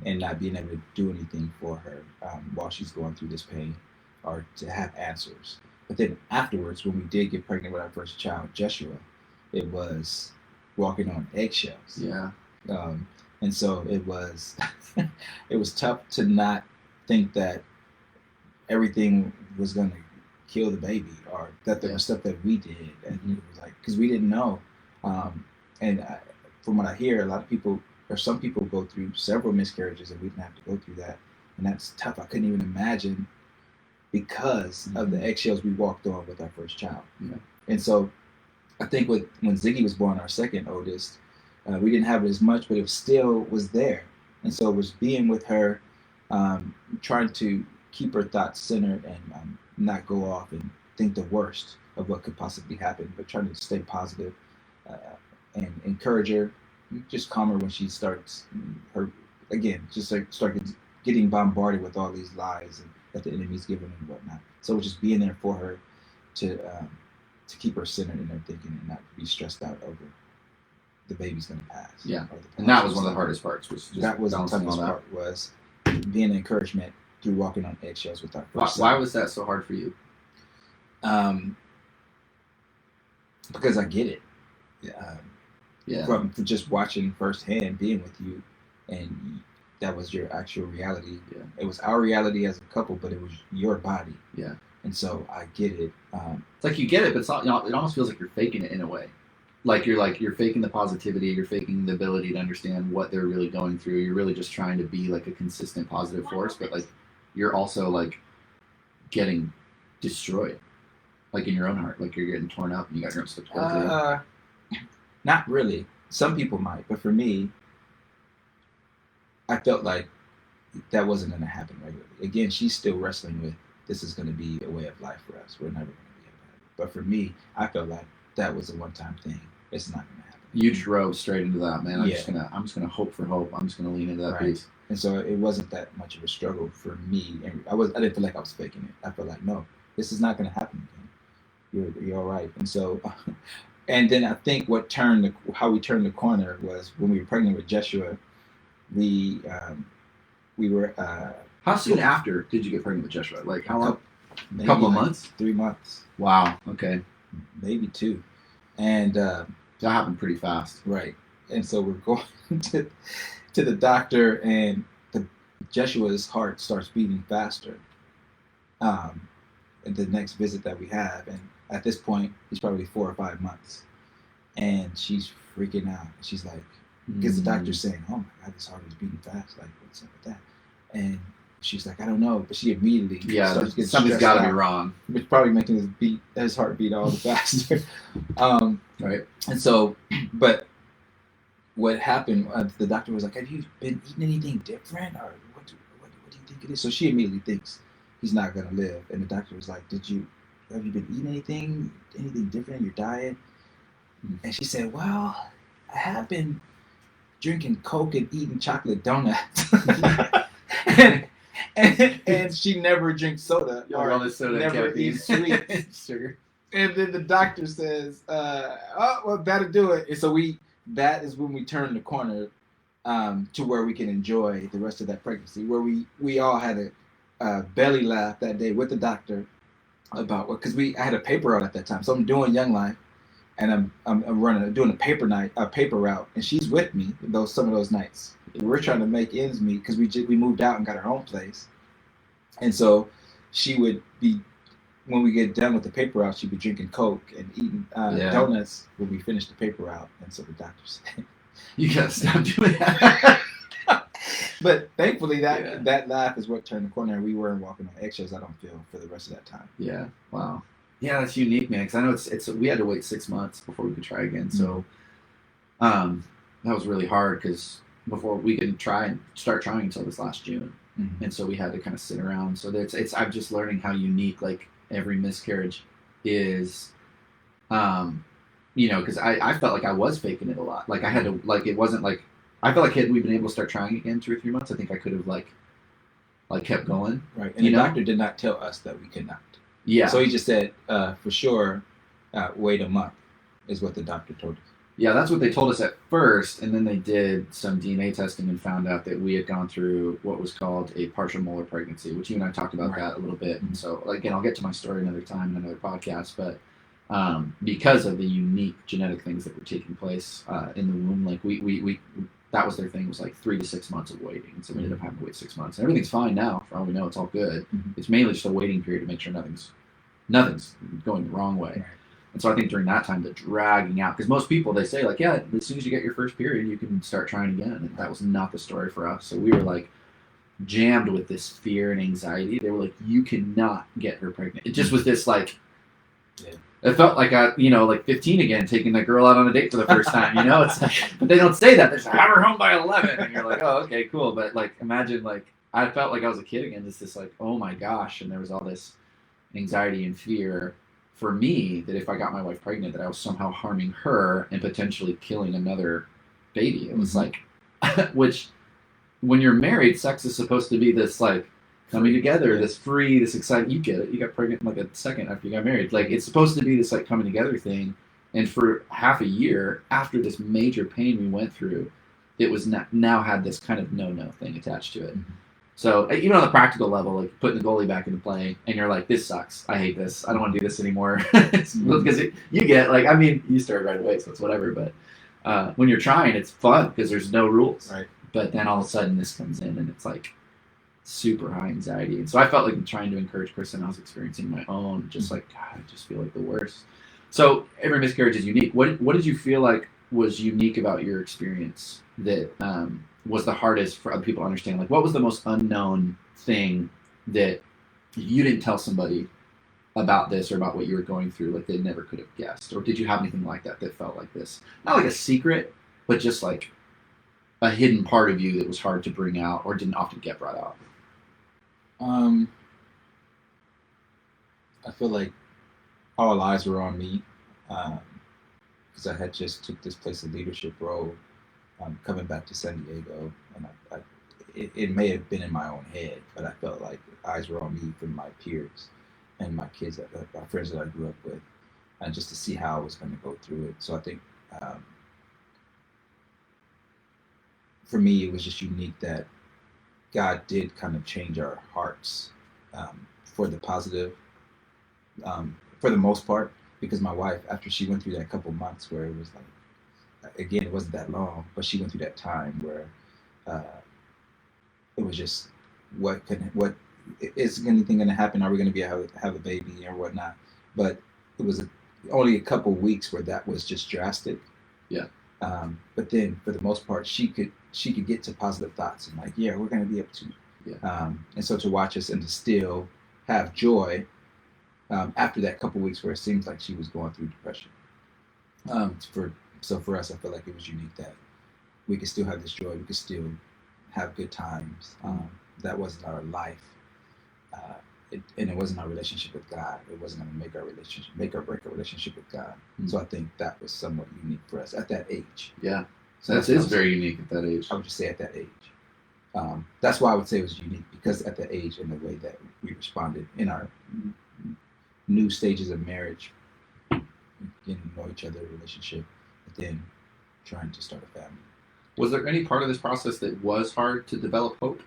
and not being able to do anything for her while she's going through this pain or to have answers. But then afterwards, when we did get pregnant with our first child, Joshua, it was walking on eggshells. Yeah. And so it was tough to not think that everything was going to kill the baby or that there was stuff that we did. And it was like, because we didn't know. From what I hear, a lot of people, or some people go through several miscarriages and we didn't have to go through that. And that's tough. I couldn't even imagine because of the eggshells we walked on with our first child. Yeah. And so I think when Ziggy was born, our second oldest, we didn't have it as much, but it still was there. And so it was being with her, trying to keep her thoughts centered and not go off and think the worst of what could possibly happen, but trying to stay positive and encourage her, just calm her when she starts start getting bombarded with all these lies and that the enemy's given and whatnot. So just being there for her to keep her centered in her thinking and not be stressed out over the baby's going to pass. Yeah, and that was one of the hardest parts. That was the toughest part, was being an encouragement through walking on eggshells with our first son. Why was that so hard for you? Because I get it. From just watching firsthand, being with you, and that was your actual reality. Yeah. It was our reality as a couple, but it was your body. Yeah. And so I get it. It's like you get it, but it's not, it almost feels like you're faking it in a way. Like you're faking the positivity, you're faking the ability to understand what they're really going through. You're really just trying to be like a consistent positive force, but like you're also like getting destroyed, like in your own heart, like you're getting torn up and you got your own stuff to go through. Not really. Some people might, but for me, I felt like that wasn't going to happen regularly. Again, she's still wrestling with, this is going to be a way of life for us. We're never going to be able to have it. But for me, I felt like that was a one-time thing. It's not going to happen. You drove straight into that, man. I'm just gonna hope for hope. I'm just gonna lean into that piece. And so it wasn't that much of a struggle for me. And I didn't feel like I was faking it. I felt like, no, this is not going to happen again. You're all right. And so, and then I think how we turned the corner was when we were pregnant with Joshua. We were How soon after did you get pregnant with Joshua? Like how long? Maybe Couple of like months? 3 months, Wow. Okay. maybe 2. And That happened pretty fast. right. And so we're going to the doctor, and Joshua's heart starts beating faster. At the next visit that we have, and at this point, he's probably 4 or 5 months, and she's freaking out. She's like, because the doctor's saying, "Oh my God, his heart is beating fast. Like, what's up with that?" And she's like, "I don't know," but she immediately starts getting something's stressed got to be out, wrong. which probably making his heart beat all the faster. Right. And so, but what happened? The doctor was like, "Have you been eating anything different, or what do you think it is?" So she immediately thinks he's not gonna live, and the doctor was like, have you been eating anything different in your diet?" And she said, "Well, I have been drinking Coke and eating chocolate donuts." and she never drinks soda or all this soda, never caffeine. eats sweets. Sugar. And then the doctor says, "Oh, well, that'll do it." And so that is when we turn the corner to where we can enjoy the rest of that pregnancy, where we all had a belly laugh that day with the doctor about what, because I had a paper route at that time, so I'm doing Young Life, and I'm doing a paper route, and she's with me some of those nights. We're trying to make ends meet because we moved out and got our own place, and so she would be, when we get done with the paper route, she'd be drinking Coke and eating donuts when we finish the paper route. And so the doctor said, "You gotta stop doing that." But thankfully that laugh is what turned the corner, and we weren't walking on eggshells, I don't feel, for the rest of that time. Yeah. Wow. Yeah, that's unique, man. Because I know it's we had to wait 6 months before we could try again. So, that was really hard because before we could start trying until this last June, and so we had to kind of sit around. So I'm just learning how unique like every miscarriage is. Because I felt like I was faking it a lot. Like I had to, like, it wasn't like, I felt like had we been able to start trying again 2 or 3 months, I think I could have like kept going. Right. And the doctor did not tell us that we could not. Yeah. So he just said, for sure, wait a month is what the doctor told us. Yeah, that's what they told us at first, and then they did some DNA testing and found out that we had gone through what was called a partial molar pregnancy, which you and I talked about that a little bit. And so, again, I'll get to my story another time in another podcast, but because of the unique genetic things that were taking place in the womb, like we that was their thing, was like 3 to 6 months of waiting. And so we ended up having to wait 6 months. And everything's fine now. For all we know, it's all good. It's mainly just a waiting period to make sure nothing's going the wrong way. Right. And so I think during that time, the dragging out, because most people, they say like, yeah, as soon as you get your first period, you can start trying again. And that was not the story for us. So we were like jammed with this fear and anxiety. They were like, you cannot get her pregnant. It just was this like, it felt like like 15 again, taking the girl out on a date for the first time, it's like, but they don't say that. They're like, have her home by 11. And you're like, oh, okay, cool. But like, imagine like, I felt like I was a kid again, just this like, oh my gosh. And there was all this anxiety and fear for me that if I got my wife pregnant, that I was somehow harming her and potentially killing another baby. It was like, which when you're married, sex is supposed to be this like coming together, this free, this exciting. You get it. You got pregnant in like a second after you got married. Like it's supposed to be this like coming together thing. And for half a year after this major pain we went through, it was now had this kind of no thing attached to it. So even on the practical level, like putting the goalie back into play, and you're like, this sucks. I hate this. I don't want to do this anymore. Because you get like, I mean, you start right away, so it's whatever. But when you're trying, it's fun because there's no rules. Right. But then all of a sudden this comes in, and it's like super high anxiety. And so I felt like trying to encourage Kristen, I was experiencing my own, just like, God, I just feel like the worst. So every miscarriage is unique. What did you feel like was unique about your experience that was the hardest for other people to understand? Like, what was the most unknown thing that you didn't tell somebody about this or about what you were going through, like they never could have guessed? Or did you have anything like that felt like this? Not like a secret, but just like a hidden part of you that was hard to bring out or didn't often get brought out? I feel like all eyes were on me because I had just took this place of leadership role coming back to San Diego, and it may have been in my own head, but I felt like eyes were on me from my peers and my kids, my friends that I grew up with, and just to see how I was going to go through it. So I think for me, it was just unique that God did kind of change our hearts for the positive, for the most part, because my wife, after she went through that couple months where it was like, again, it wasn't that long, but she went through that time where it was just, what is anything going to happen? Are we going to be able to have a baby or whatnot? But it was only a couple weeks where that was just drastic. Yeah. But then, for the most part, she could get to positive thoughts and like, yeah, we're going to be able to. Yeah. And so to watch us and to still have joy after that couple weeks where it seems like she was going through depression. For us, I feel like it was unique that we could still have this joy. We could still have good times. That wasn't our life. And it wasn't our relationship with God. It wasn't going to make or break our relationship with God. Mm-hmm. So I think that was somewhat unique for us at that age. Yeah, so that is very unique at that age. I would just say at that age. That's why I would say it was unique, because at that age and the way that we responded in our new stages of marriage, getting to know each other, relationship, but then trying to start a family. Was there any part of this process that was hard to develop hope?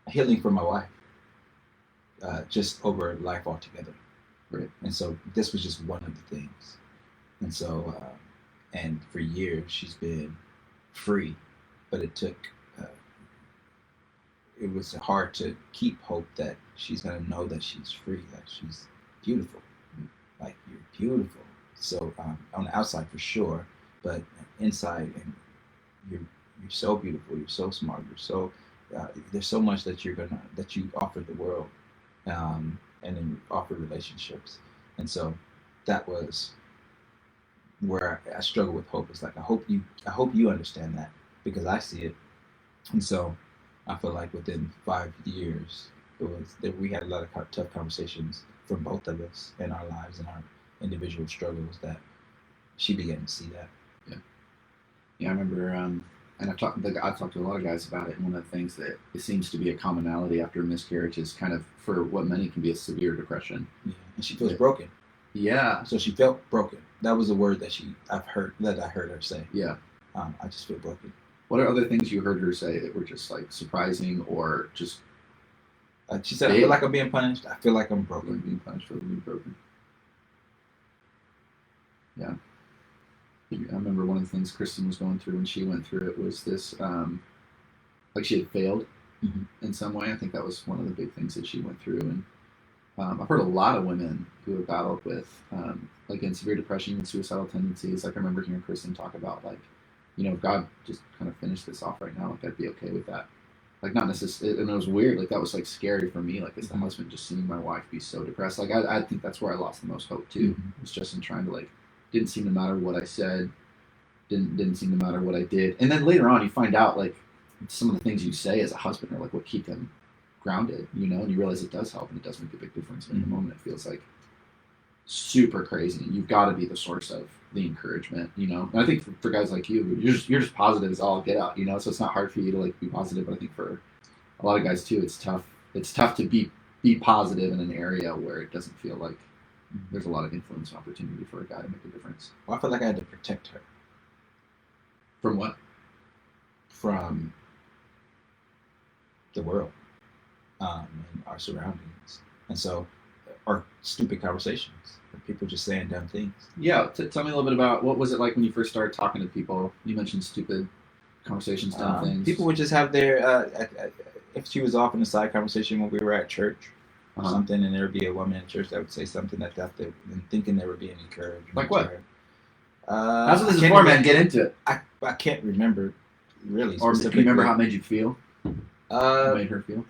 Healing for my wife, just over life altogether. Right. And so this was just one of the things. And so, and for years she's been free, but it took, it was hard to keep hope that she's going to know that she's free, that she's beautiful. Like, you're beautiful. So on the outside for sure, but inside, and you're so beautiful, you're so smart, you're so there's so much that you offer the world, and then you offer relationships, and so that was where I struggle with hope. It's like, I hope you understand that, because I see it, and so I feel like within 5 years we had a lot of tough conversations from both of us in our lives and our individual struggles, that she began to see that. Yeah, I remember, and I've talked to a lot of guys about it, and one of the things that it seems to be a commonality after miscarriage is kind of, for what many can be a severe depression. Yeah. And she feels broken. Yeah. So she felt broken. That was a word that I heard her say. Yeah. I just feel broken. What are other things you heard her say that were just like surprising, or just? She said, "I feel like I'm being punished. I feel like I'm broken." Being punished for being broken. Yeah. I remember one of the things Kristen was going through when she went through it was this, like she had failed in some way. I think that was one of the big things that she went through. And I've heard a lot of women who have battled with, like, in severe depression and suicidal tendencies. Like, I remember hearing Kristen talk about, like, you know, if God just kind of finished this off right now, like, I'd be okay with that. Like, not necessarily, and it was weird. Like, that was, like, scary for me, like, as the husband, just seeing my wife be so depressed. Like, I think that's where I lost the most hope, too. It was just in trying to, like, didn't seem to matter what I said, didn't seem to matter what I did. And then later on, you find out, like, some of the things you say as a husband are, like, what keep them grounded, you know, and you realize it does help, and it does make a big difference. But in the moment, it feels like super crazy, and you've got to be the source of the encouragement, you know. And I think for guys like you, you're just positive as all get out, you know, so it's not hard for you to, like, be positive. But I think for a lot of guys too, it's tough to be positive in an area where it doesn't feel like there's a lot of influence and opportunity for a guy to make a difference. Well, I feel like I had to protect her. From what? From the world, and our surroundings, and so our stupid conversations, people just saying dumb things. Yeah, tell me a little bit about, what was it like when you first started talking to people? You mentioned stupid conversations, dumb things. People would just have their, if she was off in a side conversation when we were at church or something, and there would be a woman in church that would say something that they thinking they were being encouraged. Like what? That's what this is for, man. Get into it. I can't remember really. Or do you remember how it made you feel? How it made her feel?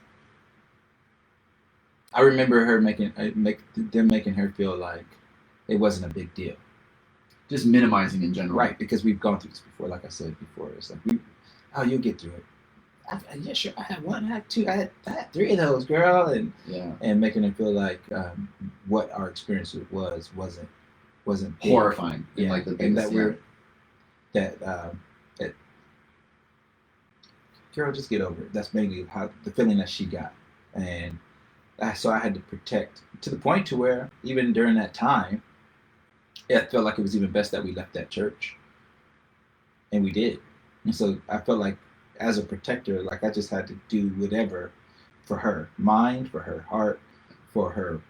I remember her making her feel like it wasn't a big deal. Just minimizing in general. Right, because we've gone through this before. Like I said before, it's like, you'll get through it. Yeah, sure. I had one, I had two, I had three of those, girl, and making her feel like what our experience wasn't big. Horrifying. Yeah, like the and biggest, that girl, just get over it. That's mainly the feeling that she got, and so I had to protect, to the point to where even during that time, it felt like it was even best that we left that church, and we did. And so I felt like, as a protector, like I just had to do whatever for her mind, for her heart, for her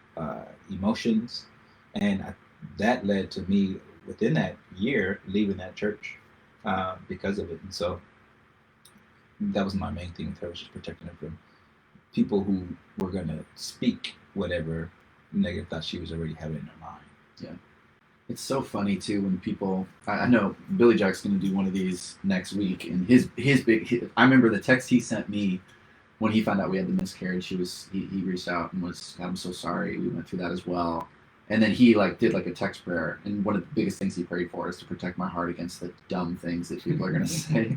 emotions, and that led to me within that year leaving that church because of it. And so that was my main thing with her, was just protecting her from people who were going to speak whatever negative thoughts she was already having in her mind. Yeah. It's so funny too when people. I know Billy Jack's going to do one of these next week, and his I remember the text he sent me when he found out we had the miscarriage. He reached out and was, "I'm so sorry. We went through that as well." And then he did a text prayer, and one of the biggest things he prayed for is to protect my heart against the dumb things that people are going to say.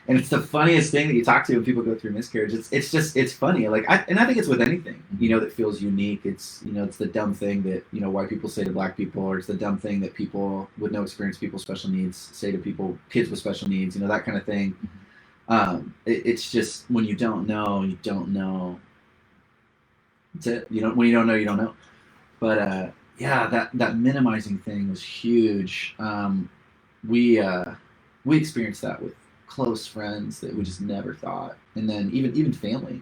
And it's the funniest thing that you talk to when people go through miscarriage. It's funny. I think it's with anything, that feels unique. It's the dumb thing that, white people say to black people, or it's the dumb thing that people with no experience, people with special needs, say to people, kids with special needs, that kind of thing. It's just, when you don't know, you don't know. That's it. When you don't know, you don't know. But yeah, that minimizing thing was huge. We experienced that with close friends that we just never thought, and then even family,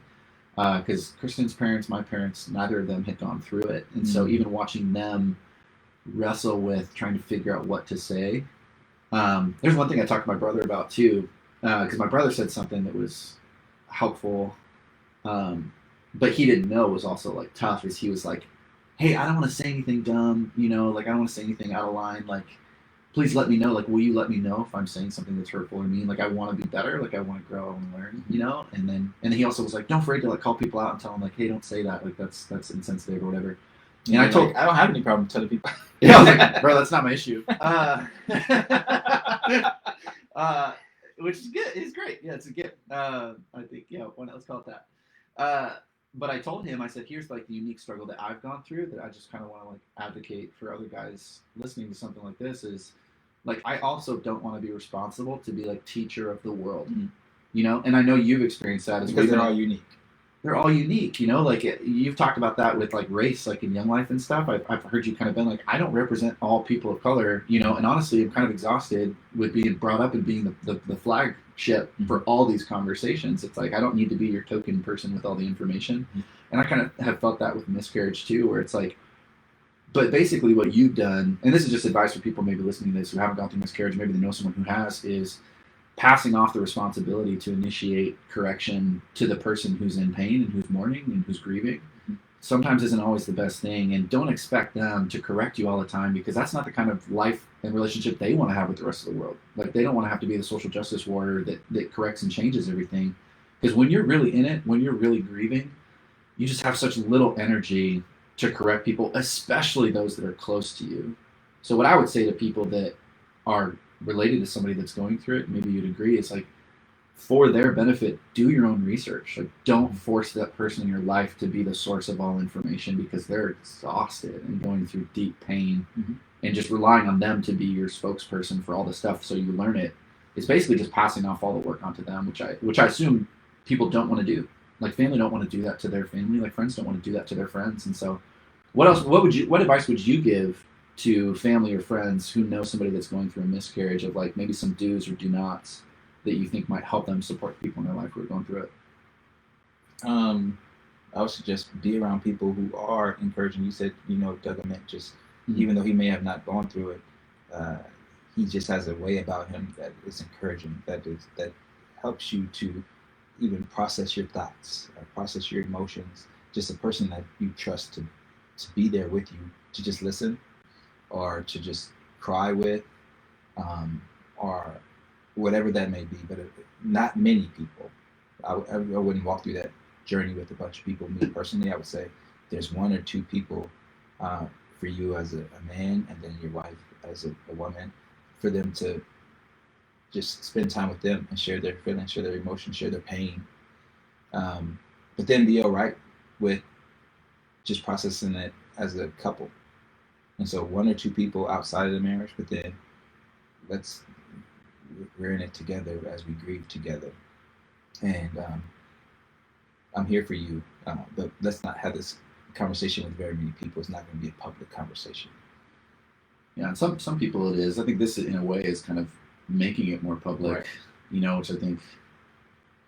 because Kristen's parents, my parents, neither of them had gone through it, and so even watching them wrestle with trying to figure out what to say. There's one thing I talked to my brother about too, because my brother said something that was helpful, but he didn't know was also tough. Is he was like, "Hey, I don't want to say anything dumb, I don't want to say anything out of line, please let me know, will you let me know if I'm saying something that's hurtful or mean? I want to be better, I want to grow and learn, And then he also was like, don't afraid to call people out and tell them hey, don't say that, that's insensitive or whatever. And I told, I don't have any problem telling people. Yeah, I was like, bro, that's not my issue. Which is good. It's great. Yeah, it's a gift. I think, why not? Let's call it that. But I told him, I said, here's the unique struggle that I've gone through that I just kind of want to advocate for other guys listening to something like this is, I also don't want to be responsible to be teacher of the world, and I know you've experienced that as well. Because they're all unique. They're all unique, you've talked about that with race, in Young Life and stuff. I've heard you kind of been I don't represent all people of color, and honestly, I'm kind of exhausted with being brought up and being the flagship for all these conversations. It's I don't need to be your token person with all the information. And I kind of have felt that with Miscarriage too, where it's but basically what you've done, and this is just advice for people maybe listening to this who haven't gone through miscarriage, maybe they know someone who has, is passing off the responsibility to initiate correction to the person who's in pain and who's mourning and who's grieving. Sometimes isn't always the best thing, and don't expect them to correct you all the time, because that's not the kind of life and relationship they want to have with the rest of the world. They don't want to have to be the social justice warrior that corrects and changes everything. Because when you're really in it, when you're really grieving, you just have such little energy to correct people, especially those that are close to you. So what I would say to people that are related to somebody that's going through it, maybe you'd agree, it's for their benefit, do your own research. Don't force that person in your life to be the source of all information, because they're exhausted and going through deep pain, and just relying on them to be your spokesperson for all the stuff so you learn it. It's basically just passing off all the work onto them, which I assume people don't want to do. Family don't want to do that to their family. Friends don't want to do that to their friends. And so what advice would you give to family or friends who know somebody that's going through a miscarriage, of maybe some do's or do nots that you think might help them support people in their life who are going through it? I would suggest be around people who are encouraging. You said, Doug Emmett, just even though he may have not gone through it, he just has a way about him that is encouraging, that helps you to even process your thoughts, process your emotions. Just a person that you trust to be there with you, to just listen, or to just cry with, or whatever that may be. But not many people. I wouldn't walk through that journey with a bunch of people. Me personally, I would say there's one or two people for you as a man, and then your wife as a woman, for them to just spend time with them and share their feelings, share their emotions, share their pain. But then be all right with just processing it as a couple. And so one or two people outside of the marriage, but then we're in it together as we grieve together. And I'm here for you, but let's not have this conversation with very many people. It's not going to be a public conversation. Yeah, and some people it is. I think this in a way is kind of making it more public, Right. which I think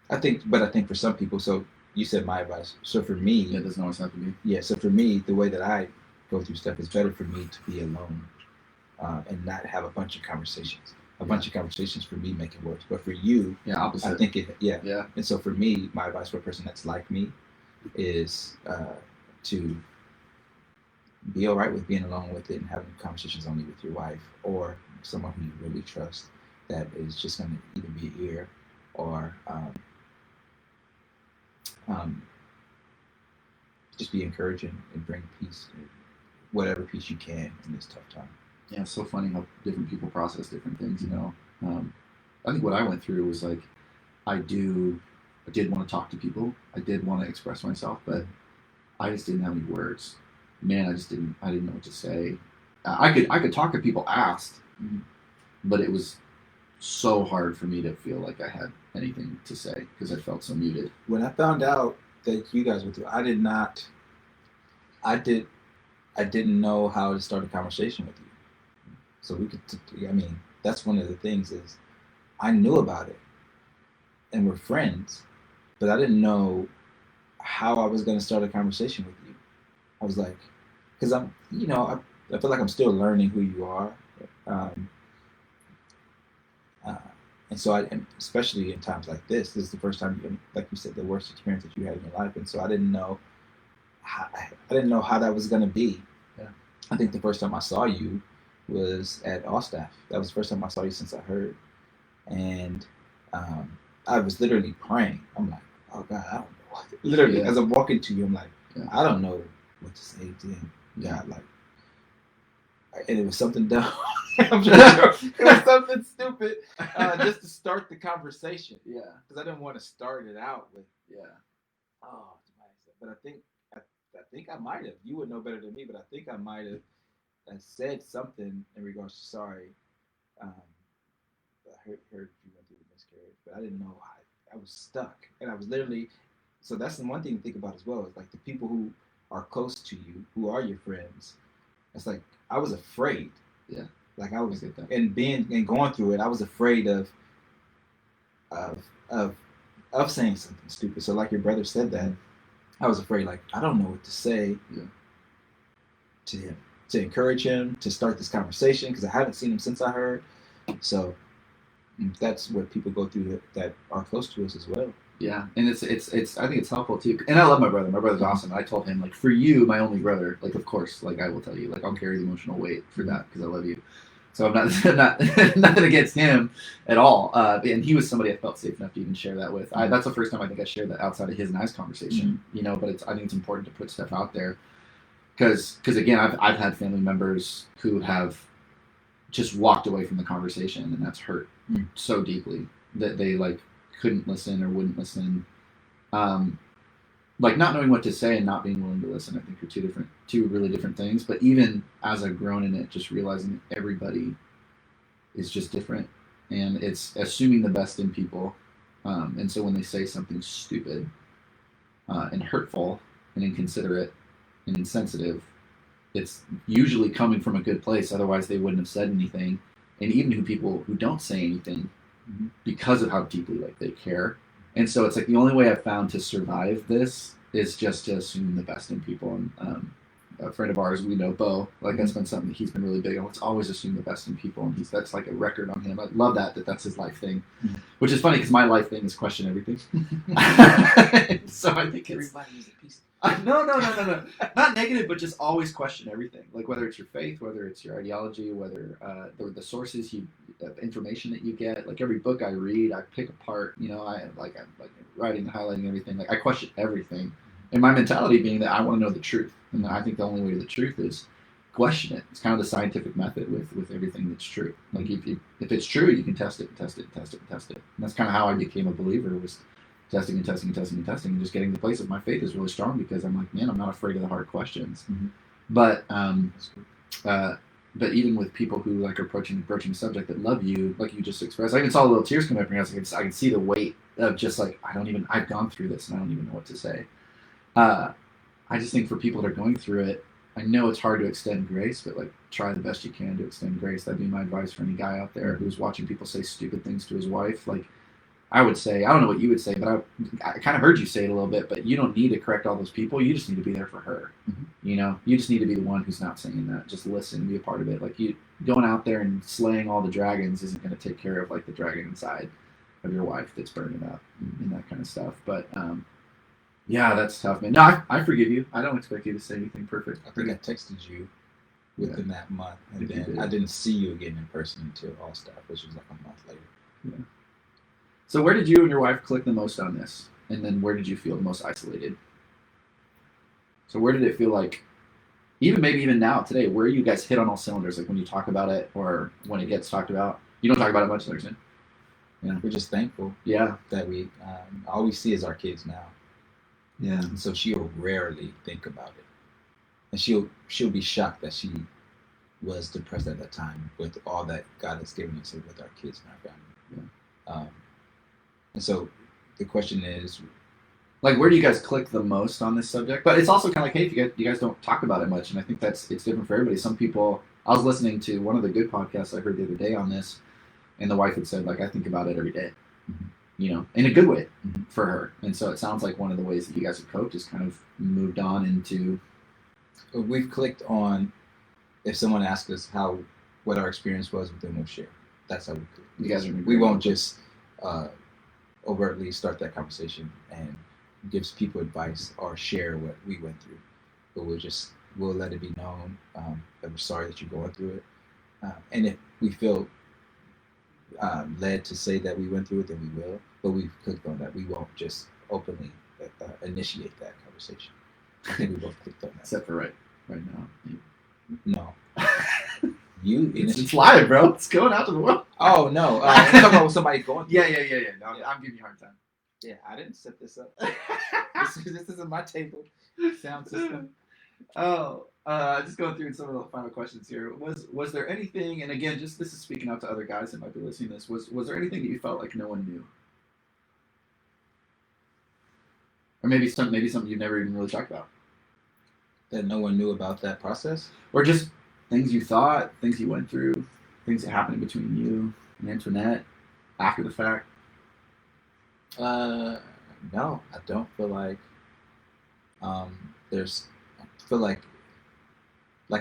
I think for some people, so you said my advice. So for me, it doesn't always have to be. yeah. So for me, the way that I go through stuff is better for me to be alone and not have a bunch of conversations. A bunch of conversations for me make it worse. But for you, Yeah, opposite. I think yeah. Yeah. And so for me, my advice for a person that's like me is to be all right with being alone with it and having conversations only with your wife or someone who you really trust that is just going to either be an ear or just be encouraging and bring peace, whatever peace you can in this tough time. Yeah, it's so funny how different people process different things. I think what I went through was like, I did want to talk to people. I did want to express myself, but I just didn't have any words. Man, I didn't know what to say. I could talk if people asked, but it was so hard for me to feel like I had anything to say because I felt so muted. When I found out that you guys were through, I didn't know how to start a conversation with you. So we could, that's one of the things is I knew about it and we're friends, but I didn't know how I was going to start a conversation with you. I was like, because I feel like I'm still learning who you are. And so especially in times like this is the first time, like you said, the worst experience that you had in your life. And so I didn't know how that was going to be. Yeah. I think the first time I saw you was at Allstaff. That was the first time I saw you since I heard. And I was literally praying. I'm like, oh God, I don't know what. Literally, as I'm walking to you, I'm like, I don't know what to say to him. God, like, and it was something dumb. I'm sure it was something stupid just to start the conversation. Yeah. Because I didn't want to start it out with, oh, but I think I might have. You would know better than me, but I think I might have said something in regards to sorry. I heard you went through the miscarriage, but I didn't know how. I was stuck, and I was literally. So that's the one thing to think about as well. Is like the people who are close to you, who are your friends. It's like I was afraid. Yeah. Like I was and going through it, I was afraid of saying something stupid. So like your brother said that, I was afraid. Like I don't know what to say to him, to encourage him to start this conversation because I haven't seen him since I heard. So that's what people go through that are close to us as well. Yeah, and it's I think it's helpful too. And I love my brother. My brother's awesome. I told him like, for you, my only brother, like of course, like I will tell you, like I'll carry the emotional weight for that because I love you. So I'm not nothing against him at all. And he was somebody I felt safe enough to even share that with. That's the first time I think I shared that outside of his and I's conversation. But I think it's important to put stuff out there because again, I've had family members who have just walked away from the conversation and that's hurt so deeply that they like couldn't listen or wouldn't listen. Like not knowing what to say and not being willing to listen, I think are two really different things. But even as I've grown in it, just realizing that everybody is just different and it's assuming the best in people. And so when they say something stupid and hurtful and inconsiderate and insensitive, it's usually coming from a good place. Otherwise they wouldn't have said anything. And even people who don't say anything because of how deeply like they care. And so it's like the only way I've found to survive this is just to assume the best in people. And a friend of ours, we know, Bo, like that's been something that he's been really big on. Let's always assume the best in people. And that's like a record on him. I love that's his life thing, which is funny because my life thing is question everything. So I think Everybody is a piece. No. Not negative, but just always question everything. Like whether it's your faith, whether it's your ideology, whether the sources information that you get. Like every book I read, I pick apart. I'm writing and highlighting everything. Like I question everything, and my mentality being that I want to know the truth, and I think the only way to the truth is question it. It's kind of the scientific method with everything that's true. Like if it's true, you can test it, test it, test it, test it. And that's kind of how I became a believer was testing and testing and testing and testing and just getting to the place of my faith is really strong because I'm like, man, I'm not afraid of the hard questions. But even with people who like are approaching a subject that love you, like you just expressed, I even saw little tears come up in your eyes. I can see the weight of just like I've gone through this and I don't even know what to say. I just think for people that are going through it, I know it's hard to extend grace, but like try the best you can to extend grace. That'd be my advice for any guy out there who's watching people say stupid things to his wife. Like I would say, I don't know what you would say, but I kind of heard you say it a little bit, but you don't need to correct all those people. You just need to be there for her. You know, you just need to be the one who's not saying that. Just listen and be a part of it. Like you going out there and slaying all the dragons isn't going to take care of like the dragon inside of your wife that's burning up and that kind of stuff. But yeah, that's tough, man. No, I forgive you. I don't expect you to say anything perfect. I think I texted you within that month, and think you then did. I didn't see you again in person until All Staff, which was like a month later. Yeah. So where did you and your wife click the most on this? And then where did you feel the most isolated? So where did it feel like, maybe even now, today, where you guys hit on all cylinders, like when you talk about it or when it gets talked about? You don't talk about it much, Larson. Yeah. We're just thankful Yeah. that we all we see is our kids now, Yeah. and so she'll rarely think about it, and she'll be shocked that she was depressed at that time with all that God has given us with our kids and our family. Yeah. And so the question is, Like, where do you guys click the most on this subject? But it's also kind of like, hey, if you guys don't talk about it much, and I think it's different for everybody. Some people, I was listening to one of the good podcasts I heard the other day on this, and the wife had said, like, I think about it every day, you know, in a good way for her. And so it sounds like one of the ways that you guys have coped is kind of moved on into. we've clicked on, if someone asks us what our experience was, then we'll share. That's how we click. You guys are. We won't just overtly start that conversation and gives people advice or share what we went through, but we'll let it be known that we're sorry that you're going through it, and if we feel led to say that we went through it, then we will. But we've clicked on that. We won't just openly initiate that conversation. I think we both clicked on that. Except for right now. No. You It's live, bro. It's going out to the world. Oh no! I'm talking about somebody going. Yeah. No, Yeah. I'm giving you a hard time. Yeah, I didn't set this up. This isn't my table sound system. Just going through some of the final questions here. Was there anything? And again, just this is speaking out to other guys that might be listening to this. Was there anything that you felt like no one knew, or maybe something you've never even really talked about, That no one knew about that process? or just things you thought, things you went through, things that happened between you and Antoinette after the fact? No, I don't feel like there's. I feel like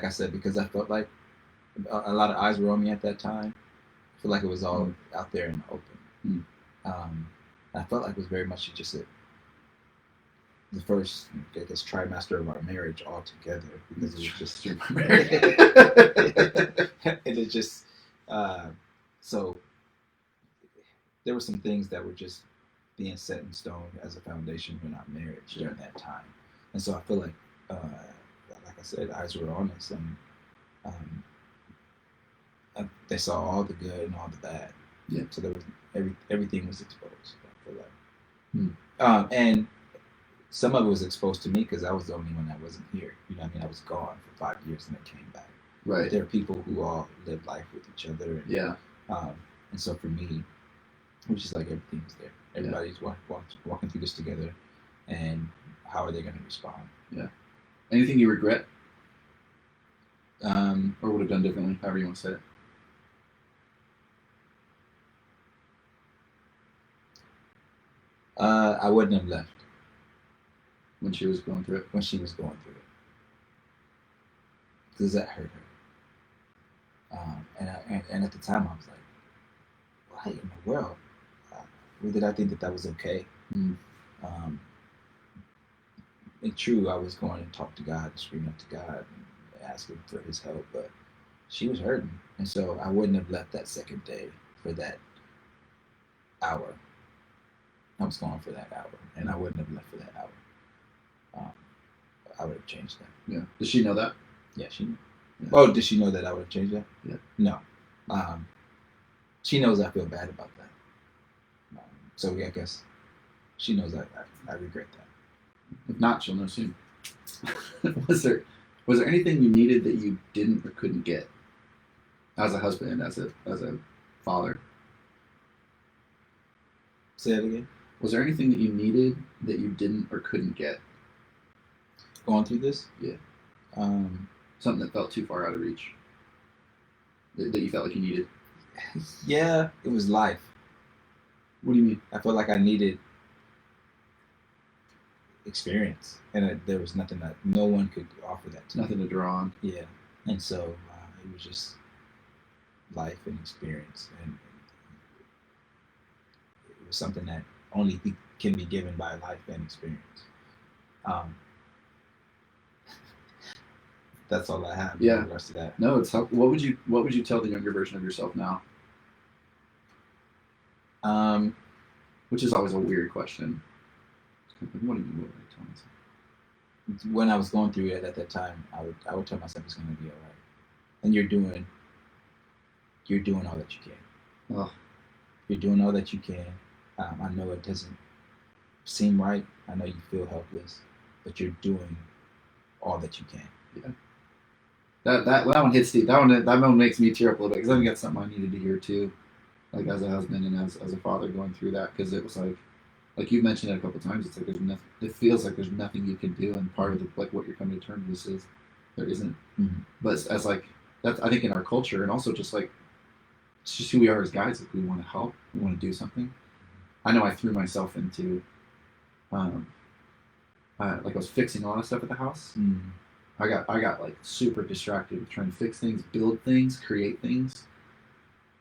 I said, because I felt like a lot of eyes were on me at that time. I feel like it was all out there in the open. I felt like it was very much just the first, I guess, trimester of our marriage all together, because it was just and it just so there were some things that were just being set in stone as a foundation in our marriage during that time, and so I feel like I said, eyes were on us, and they saw all the good and all the bad. Yeah. So there was everything was exposed. I feel like, and some of it was exposed to me because I was the only one that wasn't here. You know what I mean? I was gone for 5 years and then came back. Right. But there are people who all live life with each other. And, Yeah. And so for me, it was just like everything's there. Everybody's walking through this together, and how are they going to respond? Yeah. Anything you regret, Um, or would have done differently? However you want to say it. I wouldn't have left When she was going through it. when she was going through it, because that hurt her. And at the time, I was like, why in the world? Did I think that was okay? And true, I was going and talk to God, and screaming up to God, and asking for His help, but she was hurting, and so I wouldn't have left that second day for that hour. I was going for that hour, and I wouldn't have left for that hour. I would have changed that. Yeah. Does she know that? Yeah, she knew. Yeah. Oh, did she know that I would have changed that? Yeah. No. She knows I feel bad about that. So yeah, I guess she knows I regret that. If not, she'll know soon. Was there anything you needed that you didn't or couldn't get as a husband, as a father? Say that again. Was there anything that you needed that you didn't or couldn't get? Going through this? Yeah. Something that felt too far out of reach. That you felt like you needed. Yeah, it was life. What do you mean? I felt like I needed experience, and there was nothing that no one could offer that to me. Nothing to draw on. Yeah, and so it was just life and experience, and it was something that only can be given by life and experience. That's all I have. Yeah. The rest of that. No, it's what would you tell the younger version of yourself now? Which is always a weird question. What do you mean? What would I tell myself? When I was going through it at that time, I would tell myself it's going to be all right, and you're doing all that you can. Oh. You're doing all that you can. I know it doesn't seem right. I know you feel helpless, but you're doing all that you can. Yeah. That one hits deep. That one makes me tear up a little bit because I think that's something I needed to hear too, like as a husband and as a father going through that, because it was like you mentioned it a couple times. It's like there's nothing. It feels like there's nothing you can do, and part of what you're coming to terms with is there isn't. Mm-hmm. But as like that's I think in our culture, and also just like it's just who we are as guys. Like we want to help, we want to do something. I know I threw myself into, like I was fixing a lot of stuff at the house. Mm-hmm. I got like super distracted with trying to fix things, build things, create things.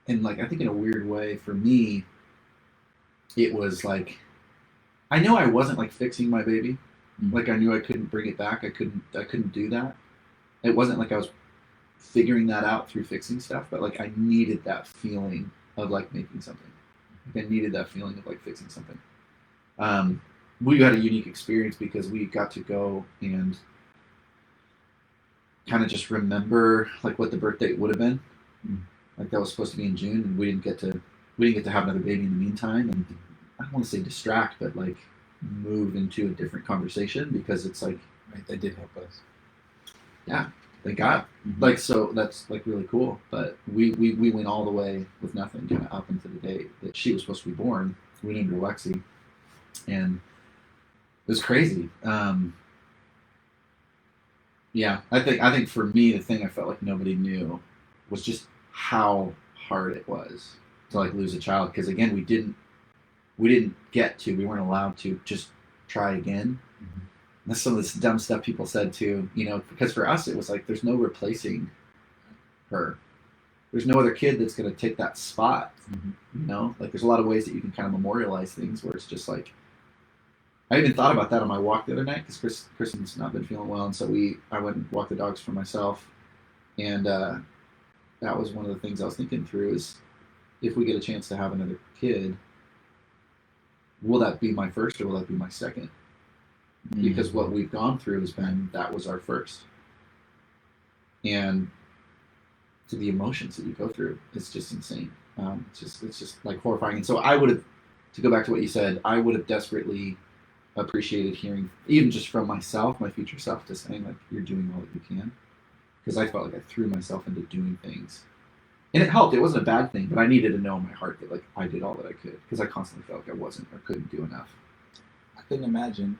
And like I think in a weird way for me, it was like I know I wasn't like fixing my baby. Mm-hmm. Like I knew I couldn't bring it back. I couldn't do that. It wasn't like I was figuring that out through fixing stuff, but like I needed that feeling of like making something. Like I needed that feeling of like fixing something. We had a unique experience because we got to go and kind of just remember like what the birth date would have been. Like that was supposed to be in June, and we didn't get to have another baby in the meantime. And I don't want to say distract, but like move into a different conversation because it's like right, that did help us. Yeah, they got like so that's like really cool. But we went all the way with nothing, kind of up into the day that she was supposed to be born. We named her Lexi, and it was crazy. Yeah, I think for me the thing I felt like nobody knew was just how hard it was to like lose a child, because again we weren't allowed to just try again. That's some of this dumb stuff people said too, because for us it was like there's no replacing her. There's no other kid that's going to take that spot. Like there's a lot of ways that you can kind of memorialize things where it's just like I even thought about that on my walk the other night because Kristen's not been feeling well, and so I went and walked the dogs for myself, and that was one of the things I was thinking through is if we get a chance to have another kid, will that be my first or will that be my second? Because what we've gone through has been that was our first, and to the emotions that you go through, it's just insane. It's just like horrifying. And so to go back to what you said, I would have desperately appreciated hearing, even just from myself, my future self, just saying like you're doing all that you can, because I felt like I threw myself into doing things, and it helped. It wasn't a bad thing, but I needed to know in my heart that like I did all that I could, because I constantly felt like I wasn't or couldn't do enough. I couldn't imagine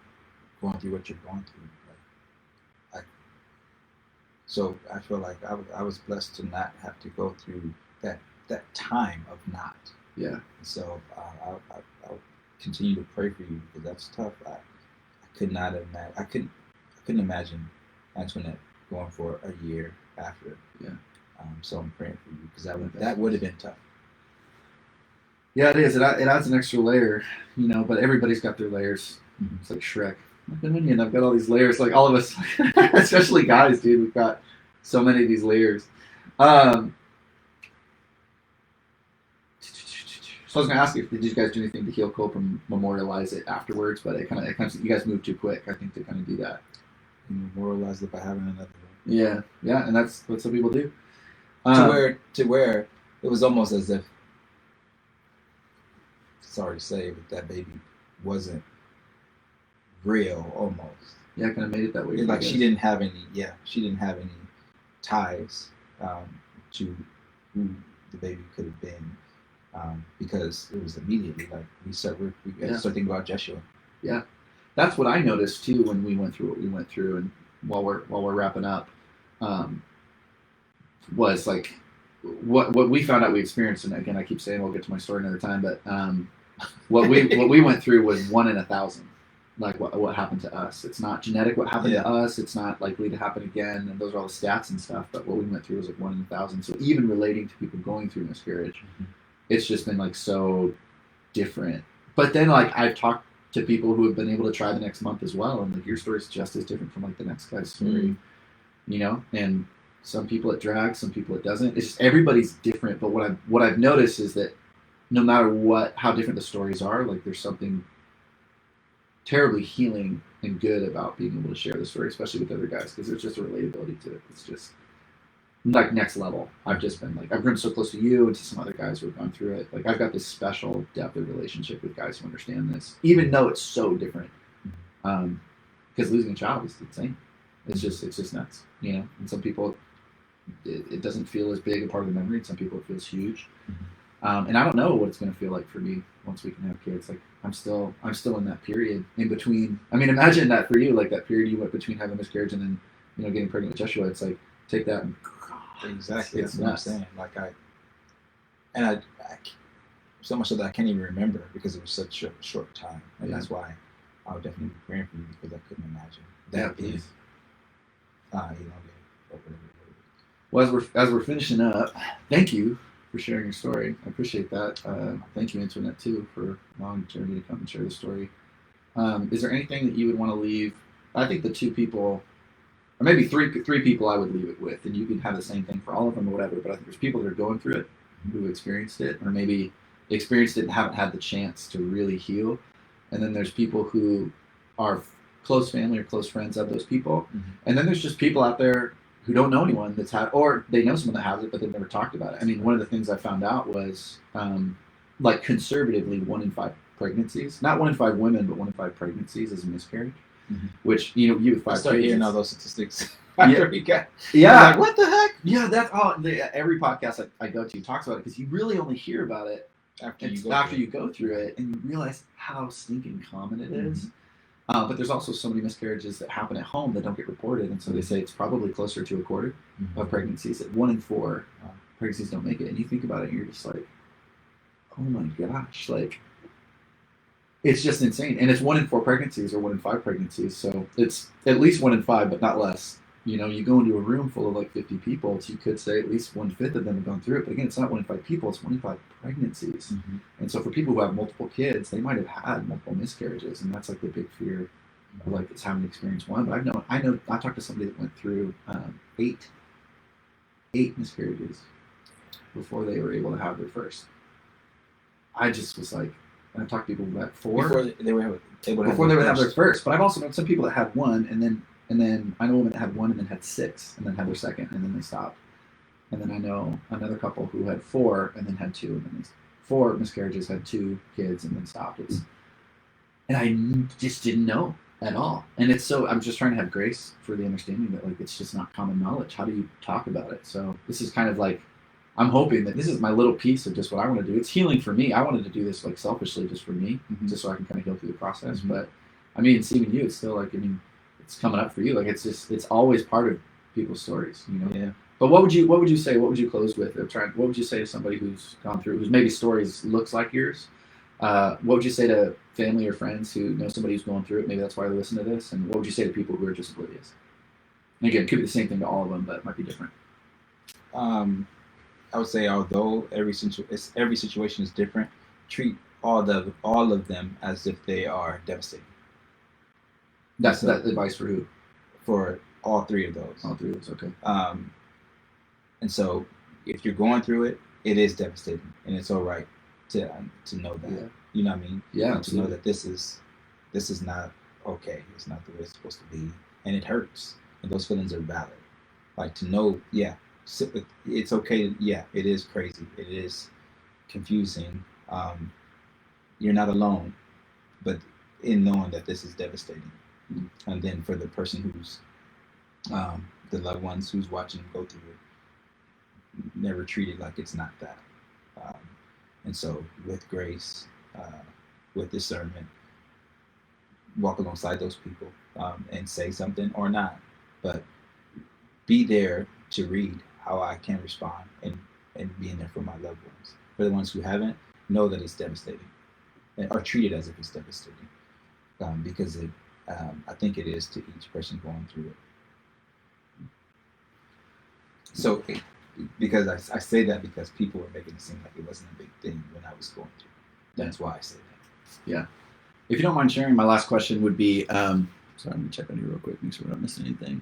going through what you're going through. So I feel like I was blessed to not have to go through that time of not. Yeah. So I'll continue to pray for you because that's tough. I could not imagine. I couldn't imagine Antoinette going for a year after. Yeah. So I'm praying for you because that would have been tough. Yeah, it is. It adds an extra layer, But everybody's got their layers. It's like Shrek. I've been Indian. I've got all these layers. Like all of us, especially guys, dude. We've got so many of these layers. So I was gonna ask you, did you guys do anything to heal, cope, and memorialize it afterwards? But it kind of you guys moved too quick, I think, to kind of do that. Memorialize it by having another one. Yeah, and that's what some people do. To where it was almost as if, sorry to say, but that baby wasn't real almost. Yeah, kind of made it that way. Like she didn't have any ties to who the baby could have been. Because it was immediately like we started thinking about Joshua. Yeah, that's what I noticed too when we went through what we went through, and while we're wrapping up, was like what we found out we experienced, and again I keep saying we'll get to my story another time, but what we went through was 1 in 1,000. Like what happened to us. It's not genetic what happened to us. It's not likely to happen again. And those are all the stats and stuff. But what we went through was like 1 in 1,000. So even relating to people going through miscarriage, it's just been like so different. But then like I've talked to people who have been able to try the next month as well, and like your story is just as different from like the next guy's story, you know. And some people it drags, some people it doesn't. It's just everybody's different. But what I've noticed is that no matter how different the stories are, like there's something terribly healing and good about being able to share the story, especially with other guys, because there's just a relatability to it. It's just like next level. I've just been like, I've grown so close to you and to some other guys who have gone through it. Like I've got this special depth of relationship with guys who understand this, even though it's so different. Because losing a child is insane. It's just nuts, you know. And some people, it doesn't feel as big a part of the memory. And some people it feels huge. And I don't know what it's going to feel like for me once we can have kids. Like I'm still in that period in between. I mean, imagine that for you, like that period you went between having a miscarriage and then, you know, getting pregnant with Joshua. It's like take that and exactly. It's That's what I'm saying. Like I so much of that I can't even remember because it was such a short time, and that's why I would definitely be praying for you because I couldn't imagine that being, Well, as we're finishing up, thank you for sharing your story. I appreciate that. Thank you, Internet, too, for allowing Jeremy to come and share the story. Is there anything that you would want to leave? I think the 2 people, or maybe three people I would leave it with, and you can have the same thing for all of them or whatever, but I think there's people that are going through it who experienced it, or maybe experienced it and haven't had the chance to really heal. And then there's people who are close family or close friends of those people. And then there's just people out there who don't know anyone that's had, or they know someone that has it, but they've never talked about it. I mean, one of the things I found out was, like conservatively, 1 in 5 pregnancies, not 1 in 5 women, but 1 in 5 pregnancies is a miscarriage. Which, you know, you with 5 start kids, hearing all those statistics after we got. Yeah. Like, what the heck? Yeah, that's all. Every podcast I go to talks about it because you really only hear about it after you go through it, and you realize how stinking common it is. But there's also so many miscarriages that happen at home that don't get reported, and so they say it's probably closer to a quarter of pregnancies. That 1 in 4 pregnancies don't make it, and you think about it, and you're just like, oh my gosh, like it's just insane. And it's 1 in 4 pregnancies or 1 in 5 pregnancies, so it's at least 1 in 5, but not less. You know, you go into a room full of like 50 people, so you could say at least 1/5 of them have gone through it. But again, it's not 1 in 5 people; it's 1 in 5 pregnancies. And so for people who have multiple kids, they might have had multiple miscarriages, and that's like the big fear of like it's having experienced one. But I talked to somebody that went through 8 miscarriages before they were able to have their first. I just was like, and I talked to people who had 4 before they were able to before they would have their first. But I've also known some people that had 1, and then I know women that had 1 and then had 6 and then had their second and then they stopped. And then I know another couple who had 4 and then had 2 and then 4 miscarriages, had 2 kids and then stopped. And I just didn't know at all. And it's so, I'm just trying to have grace for the understanding that like it's just not common knowledge. How do you talk about it? So this is kind of like, I'm hoping that this is my little piece of just what I want to do. It's healing for me. I wanted to do this like selfishly just for me, just so I can kind of heal through the process. But I mean, seeing you, it's still like, I mean, it's coming up for you. Like it's always part of people's stories, you know. Yeah. But what would you say? What would you close with? What would you say to somebody who's gone through, whose maybe stories looks like yours? What would you say to family or friends who know somebody who's going through it? Maybe that's why they listen to this. And what would you say to people who are just oblivious? And again, it could be the same thing to all of them, but it might be different. I would say although every situation is different, treat all of them as if they are devastating. That's that advice for who? For all 3 of those. All 3 of those, okay. And so if you're going through it, it is devastating, and it's all right to know that. Yeah. You know what I mean? Yeah. To know that this is not okay. It's not the way it's supposed to be, and it hurts, and those feelings are valid. Like to know, it's okay. Yeah, it is crazy. It is confusing. You're not alone, but in knowing that this is devastating. And then for the person who's the loved ones who's watching go through it, never treat it like it's not that. And so with grace, with discernment, walk alongside those people and say something or not. but be there to read how I can respond and being there for my loved ones. For the ones who haven't, know that it's devastating, or treat it as if it's devastating, because I think it is to each person going through it. So, because I say that because people were making it seem like it wasn't a big thing when I was going through it. That's why I say that. Yeah. If you don't mind sharing, my last question would be, sorry, I'm going to check on you real quick, make sure we're not missing anything.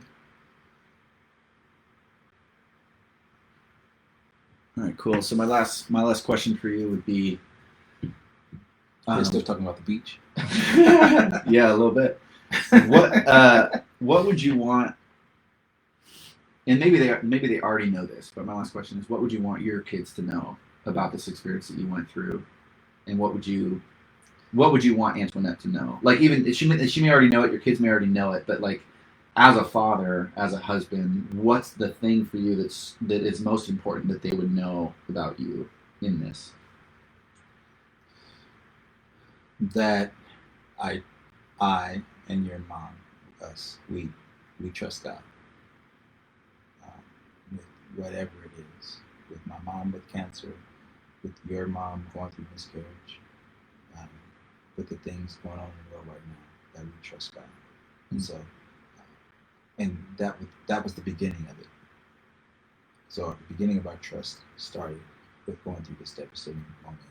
All right, cool. So my last question for you would be, We're still talking about the beach. yeah, a little bit. What would you want? And maybe they already know this, but my last question is, what would you want your kids to know about this experience that you went through, and what would you want Antoinette to know? Like, even she may already know it, your kids may already know it, but like, as a father, as a husband, what's the thing for you that is most important that they would know about you in this? That I and your mom, us, we trust God. With whatever it is, with my mom with cancer, with your mom going through miscarriage, with the things going on in the world right now, that we trust God. And so, and that was the beginning of it. So the beginning of our trust started with going through this devastating moment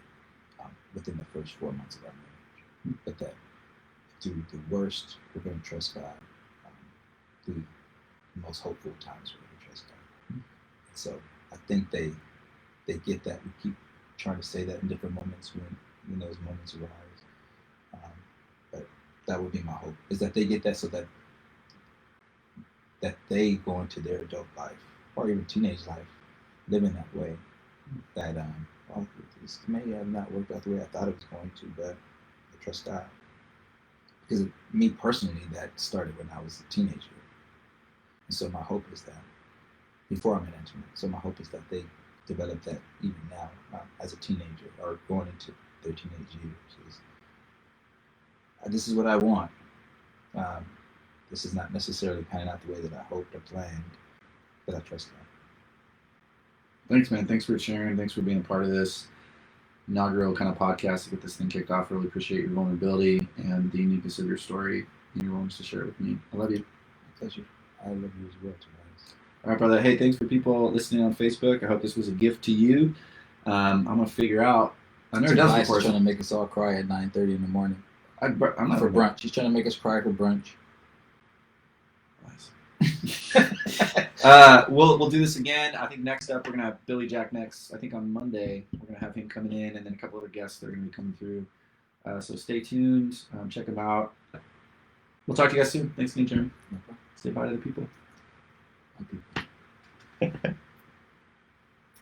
within the first 4 months of our marriage. But that through the worst, we're going to trust God. Through the most hopeful times, we're going to trust God. And so I think they get that. We keep trying to say that in different moments when those moments arise. But that would be my hope, is that they get that, so that they go into their adult life or even teenage life living that way. That well, this may have not worked out the way I thought it was going to, but I trust God. Because me personally, that started when I was a teenager. And so my hope is that, before I met Antoinette, so my hope is that they develop that even now as a teenager or going into their teenage years. This is what I want. This is not necessarily panning out the way that I hoped or planned, but I trust God. Thanks, man. Thanks for sharing. Thanks for being a part of this inaugural kind of podcast to get this thing kicked off. Really appreciate your vulnerability and the uniqueness of your story and your willingness to share it with me. I love you. My pleasure. I love you as well, Tobias. All right, brother. Hey, thanks for people listening on Facebook. I hope this was a gift to you. I'm going to figure out. I never done this before. Trying to make us all cry at 9:30 in the morning. I'm not for brunch. She's trying to make us cry for brunch. We'll do this again. I think next up we're gonna have Billy Jack next. I think on Monday we're gonna have him coming in, and then a couple other guests that are gonna be coming through. So stay tuned. Check them out. We'll talk to you guys soon. Thanks again, Jeremy. Say bye to the people. Okay.